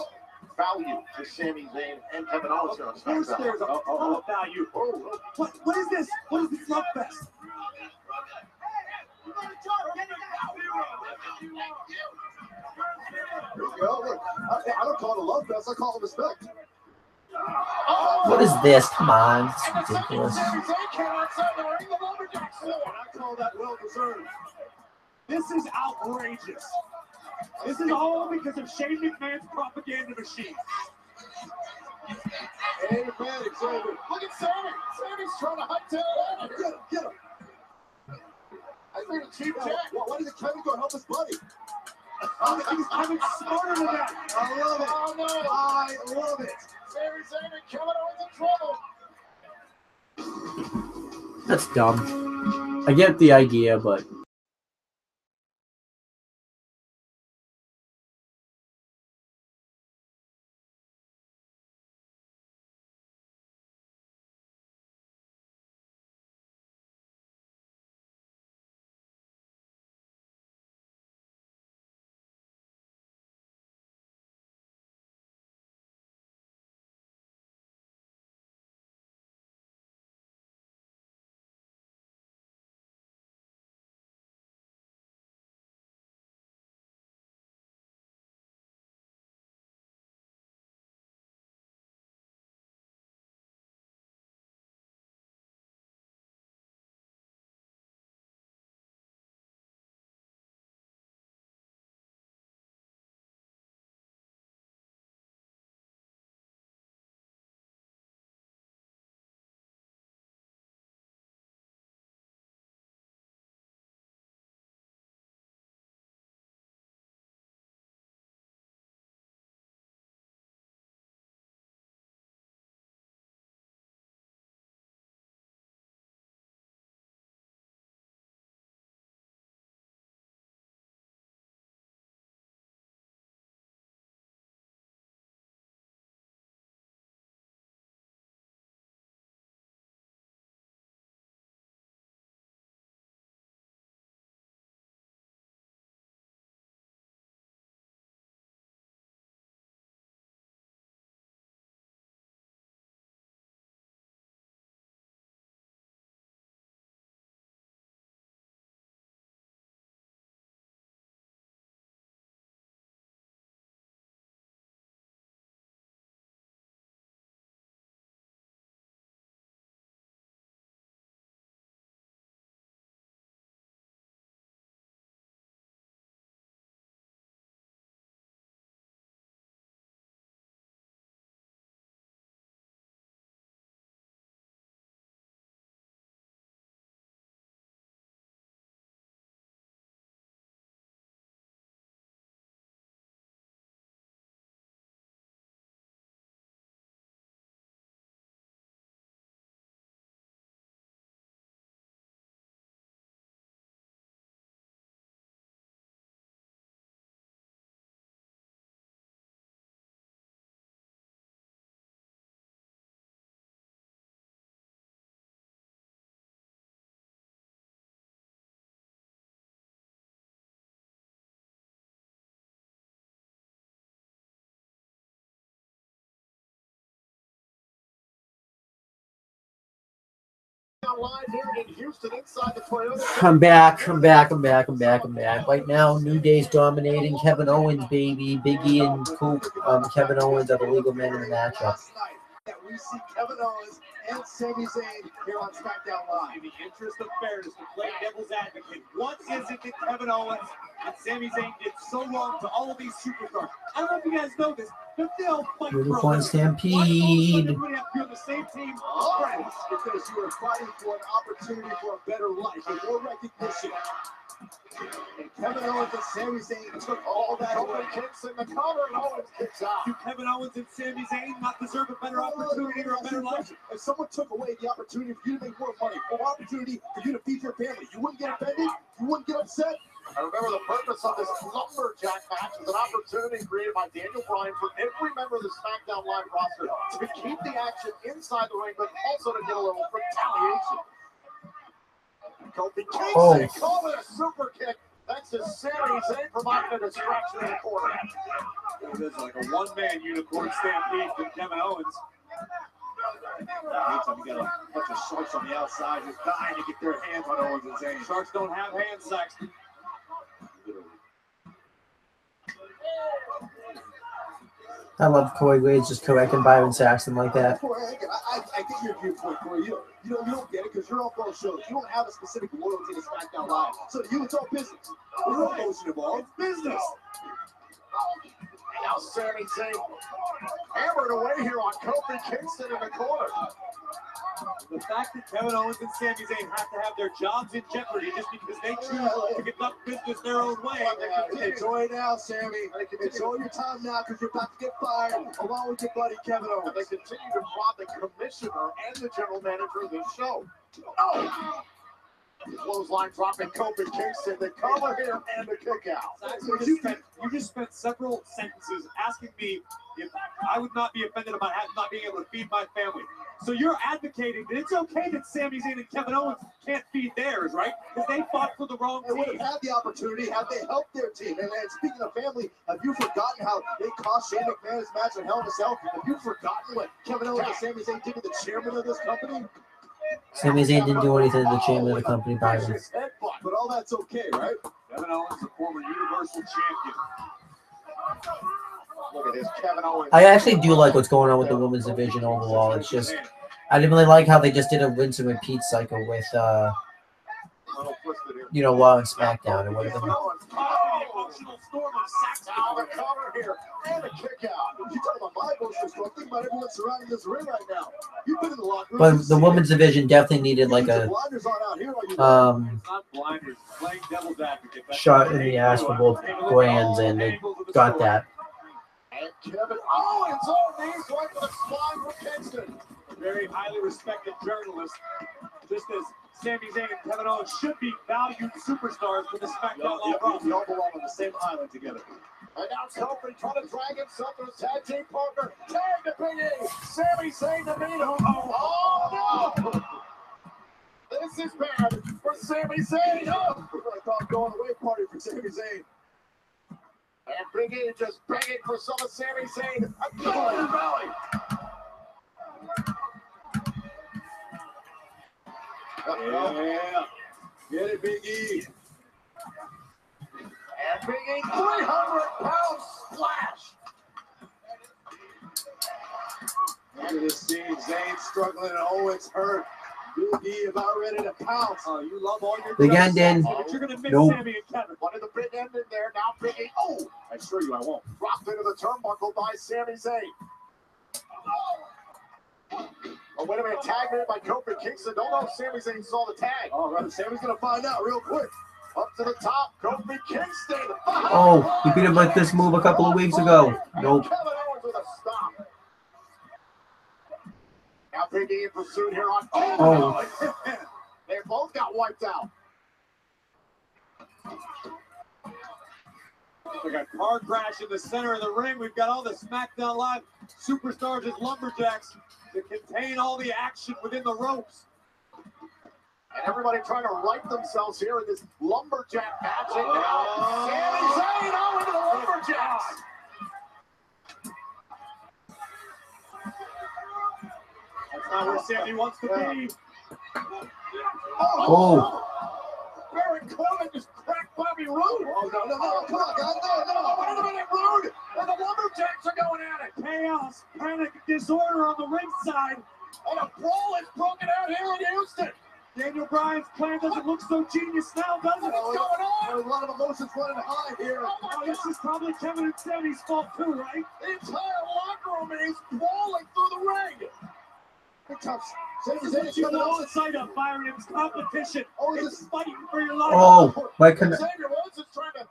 Speaker 5: value to Sami Zayn and Kevin Owens here on SmackDown.
Speaker 6: Of course there's a ton of value. What is this? What is this love fest?
Speaker 5: Here we go. Look, I don't call it a love fest. I call it respect.
Speaker 1: What is this? Come on. It's ridiculous.
Speaker 5: I call that well deserved.
Speaker 6: This is outrageous. This is all because of Shane McMahon's propaganda machine.
Speaker 5: Amen, Xavier. Look at Sammy. Sammy's trying to hunt down Owen. Get him, get him. I think a cheap jack. Why did Kevin go help his buddy?
Speaker 6: I'm smarter than that.
Speaker 5: I love it. Oh, no. I love it. Sami Zayn and Kevin Owens in trouble.
Speaker 1: That's dumb. I get the idea, but
Speaker 5: Live here in Houston inside the Toyota.
Speaker 1: I'm back. Right now, New Day's dominating. Kevin Owens, baby. Big E and Coop. Kevin Owens are the legal men in the matchup.
Speaker 5: That we see Kevin Owens and Sami Zayn here on SmackDown Live.
Speaker 6: In the interest of fairness, to play devil's advocate, what is it that Kevin Owens and Sami Zayn did so wrong to all of these superstars? I don't know if you guys know this, but they'll fight
Speaker 1: Unicorn Stampede.
Speaker 6: Everybody have to be on the same team.
Speaker 5: Friends, because you are fighting for an opportunity for a better life and more recognition. And Kevin Owens and Sami Zayn took all that away. Kicks in the cover and Owens kicks out.
Speaker 6: Do Kevin Owens and Sami Zayn not deserve a better opportunity or a better life?
Speaker 5: If someone took away the opportunity for you to make more money, more opportunity for you to feed your family, you wouldn't get offended? You wouldn't get upset? I remember the purpose of this lumberjack match was an opportunity created by Daniel Bryan for every member of the SmackDown Live roster to keep the action inside the ring, but also to get a little retaliation. Kofi Kingston called it a super kick. Thanks to Sami Zayn providing a distraction in the corner.
Speaker 6: There's like a one-man unicorn stampede from Kevin Owens. Anytime you got a bunch of sharks on the outside just dying to get their hands on Owens and Zayn. Sharks don't have hand sacks.
Speaker 1: I love Corey Graves just correcting Byron Saxton like that.
Speaker 5: I get your viewpoint, Corey. You don't get it because you're on both shows. You don't have a specific loyalty to SmackDown Live. So to you, it's all business. There's no emotion involved. It's business. And now Sami Zayn hammered away here on Kofi Kingston in the corner.
Speaker 6: The fact that Kevin Owens and Sami Zayn have to have their jobs in jeopardy just because they choose to conduct business their own way.
Speaker 5: Enjoy it now, Sami. Enjoy your time now because you're about to get fired along with your buddy Kevin Owens. They continue to prod the commissioner and the general manager of this show. Oh! Clothesline dropping Kofi Kingston, the cover here and the kick out.
Speaker 6: You just spent several sentences asking me if I would not be offended about not being able to feed my family. So you're advocating that it's okay that Sami Zayn and Kevin Owens can't feed theirs, right? Because they fought for the wrong team.
Speaker 5: They would have had the opportunity had they helped their team. And speaking of family, have you forgotten how they cost Shane McMahon his match in Hell in a Cell? Have you forgotten what Kevin Owens and Sami Zayn did to the chairman of this company?
Speaker 1: Sami Zayn didn't do anything to the chairman of the company, Byron.
Speaker 5: But all that's okay, right?
Speaker 6: Kevin Owens, a former Universal Champion.
Speaker 5: Look at this, Kevin Owens.
Speaker 1: I actually do like what's going on with the women's division overall. It's just, I didn't really like how they just did a rinse and repeat cycle with, Raw and SmackDown and whatever.
Speaker 5: The cover here and a kick out. You talk about my emotional stuff. Think about everyone surrounding this ring right now. You've been in the locker room.
Speaker 1: But the women's division definitely needed like a shot in the ass for both brands, and they got that.
Speaker 5: And Kevin Owens on these right to the spine for Kingston.
Speaker 6: A very highly respected journalist, just as Sami Zayn and Kevin Owens should be valued superstars for the SmackDown Live roster.
Speaker 5: They all belong on the same island together. And now Kofi trying to drag himself to his tag team partner. Tag to Big E. Sami Zayn to beat him. Oh, no! This is bad for Sami Zayn. Oh, I thought going away party for Sami Zayn. And Big E just begging for some of Sami Zayn. A kick in the belly.
Speaker 6: Yeah. Get it, Big E.
Speaker 5: And Big E, 300-pound splash. Look at this scene. Zayn struggling and Owens hurt. Big E about ready to pounce. Oh, you love all your
Speaker 1: Big ending.
Speaker 5: but you're going to miss
Speaker 1: Nope.
Speaker 5: Sami and Kevin. One of the big ending there. Now Big E. Oh, I assure you I won't. Dropped into the turnbuckle by Sami Zayn. Oh, wait a minute. Tag made by Kofi Kingston. Don't know if Sami Zayn saw the tag. Oh, right. Sami's going to find out real quick. Up to the top. Kofi Kingston.
Speaker 1: Oh, he beat him like this move a couple of weeks ago. Nope.
Speaker 5: Kevin Owens with a stop. Now Big E in pursuit here on.
Speaker 1: Oh.
Speaker 5: They both got wiped out.
Speaker 6: We got car crash in the center of the ring. We've got all the SmackDown Live superstars as lumberjacks to contain all the action within the ropes.
Speaker 5: And everybody trying to right themselves here in this lumberjack match. And now Sami Zayn out into the lumberjacks.
Speaker 6: That's not where Sami wants to be.
Speaker 1: Oh.
Speaker 5: Baron Corbin just cracked Bobby Roode. Oh, no, come on, guys. No, wait a minute, Roode. And the lumberjacks are going at it.
Speaker 6: Chaos, panic, disorder on the ringside.
Speaker 5: And a brawl is broken out here in Houston.
Speaker 6: Daniel Bryan's plan doesn't look so genius now, does it?
Speaker 5: What's going on? There's a lot of emotions running high here.
Speaker 6: Oh, this is probably Kevin and Sami's fault too, right?
Speaker 5: The entire locker room is brawling through the ring.
Speaker 6: This is what you lost sight of, Byron. It was competition. It's fighting for your life.
Speaker 1: Oh, Mike
Speaker 5: Xavier Woods is trying to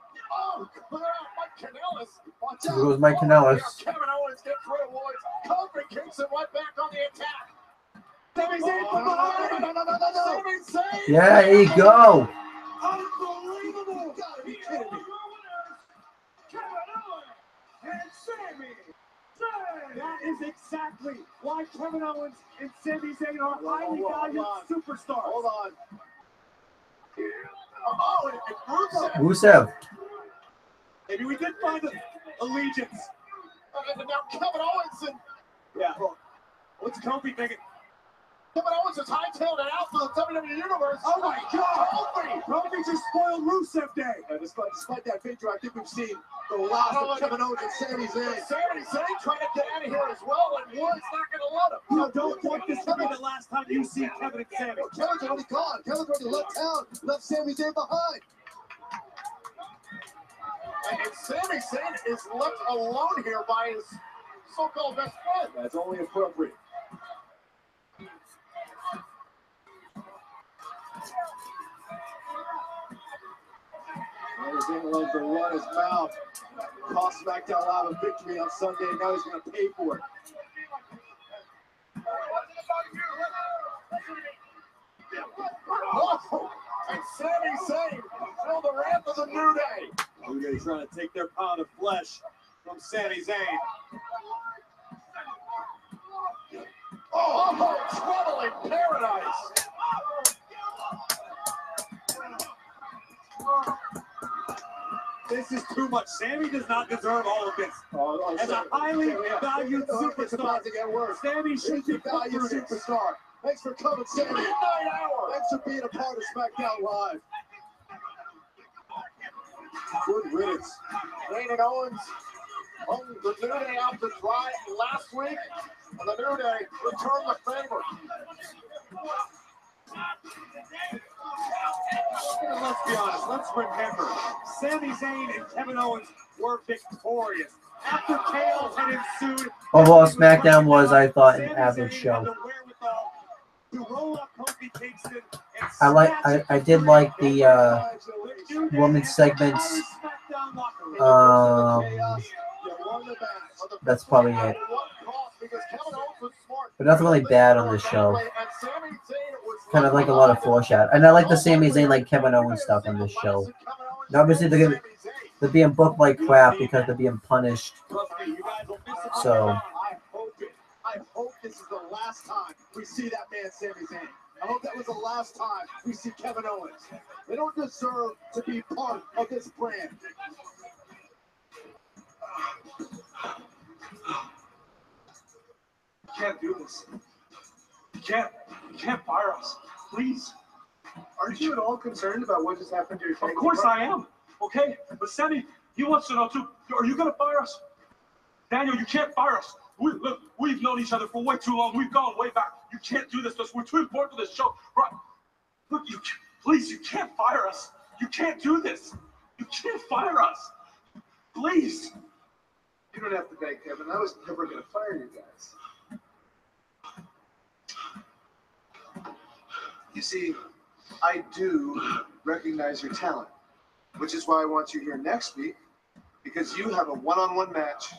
Speaker 5: clear out Mike Kanellis. Watch out.
Speaker 1: It was Mike Kanellis.
Speaker 5: Kevin Owens gets rid of Woods. Kofi Kingston right back on the attack.
Speaker 6: Sami Zayn from behind.
Speaker 5: Sami Zayn.
Speaker 1: Yeah, there you go.
Speaker 5: Unbelievable. You gotta be kidding me.
Speaker 6: Kevin Owens and Sami Zayn. That is exactly why Kevin Owens and Sami Zayn are highly valued superstars.
Speaker 5: Hold on.
Speaker 6: Oh, and Rusev.
Speaker 1: Rusev.
Speaker 6: Maybe we did find an allegiance. And now Kevin Owens and... Yeah. What's Kofi thinking? Kevin Owens is hightailed it out for the WWE Universe. Oh my God! Kofi just spoiled Rusev Day.
Speaker 5: And despite that victory, I think we've seen the last of Kevin Owens and Sami Zayn.
Speaker 6: Sami Zayn trying to get out of here as well, and Ward's not going to let him. You don't want this to be the last time you see Kevin and Sami.
Speaker 5: Well, Kevin's already gone. Kevin's already left town, left Sami Zayn behind.
Speaker 6: And Sami Zayn is left alone here by his so-called best friend.
Speaker 5: That's only appropriate. Sami Zayn loves to run his mouth. Cost SmackDown Live a victory on Sunday, and now he's going to pay for it.
Speaker 6: Oh, and Sami Zayn feel the wrath of the New Day. New Day trying to take their pound of flesh from Sami Zayn. Oh, trouble in paradise. This is too much. Sami does not deserve all of this. As a highly valued superstar, Sami should be
Speaker 5: valued superstar. Thanks for coming, Sami.
Speaker 6: Midnight hour.
Speaker 5: Thanks for being a part of SmackDown Live. Good riddance.
Speaker 6: Zayn and Owens hung the New Day out to dry last week, and the New Day returned the favor. And let's be honest, let's remember, Sami Zayn and Kevin Owens were victorious. After chaos had ensued,
Speaker 1: Overall, SmackDown was, I thought, an average show. I did like the women's segments. That's probably it. But nothing really bad on this show. Kind of like a lot of foreshadow. And I like the Sami Zayn, like Kevin Owens stuff on this show. And obviously, they're being booked like crap because they're being punished. So.
Speaker 5: I hope this is the last time we see that man, Sami Zayn. I hope that was the last time we see Kevin Owens. They don't deserve to be part of this brand.
Speaker 4: You can't do this. You can't fire us. Please.
Speaker 3: Aren't you at all concerned about what just happened to your
Speaker 4: Of course I am. Okay? But Sami, he wants to know too. Are you going to fire us? Daniel, you can't fire us. Look, we've known each other for way too long. We've gone way back. You can't do this to us. We're too important to this show. Right? Look, please, you can't fire us. You can't do this. You can't fire us. Please.
Speaker 3: You don't have to beg, Kevin. I was never going to fire you guys. You see, I do recognize your talent, which is why I want you here next week, because you have a one-on-one match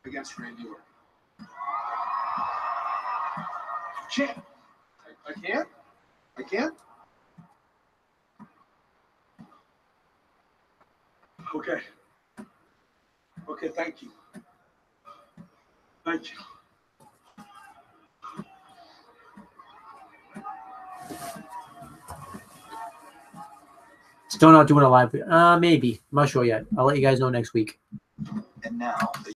Speaker 3: against Randy Orton.
Speaker 4: Can't.
Speaker 3: I can't? I can't?
Speaker 4: Okay. Okay, thank you. Thank you.
Speaker 1: Still not doing a live. Maybe. I'm not sure yet. I'll let you guys know next week.
Speaker 18: And now, the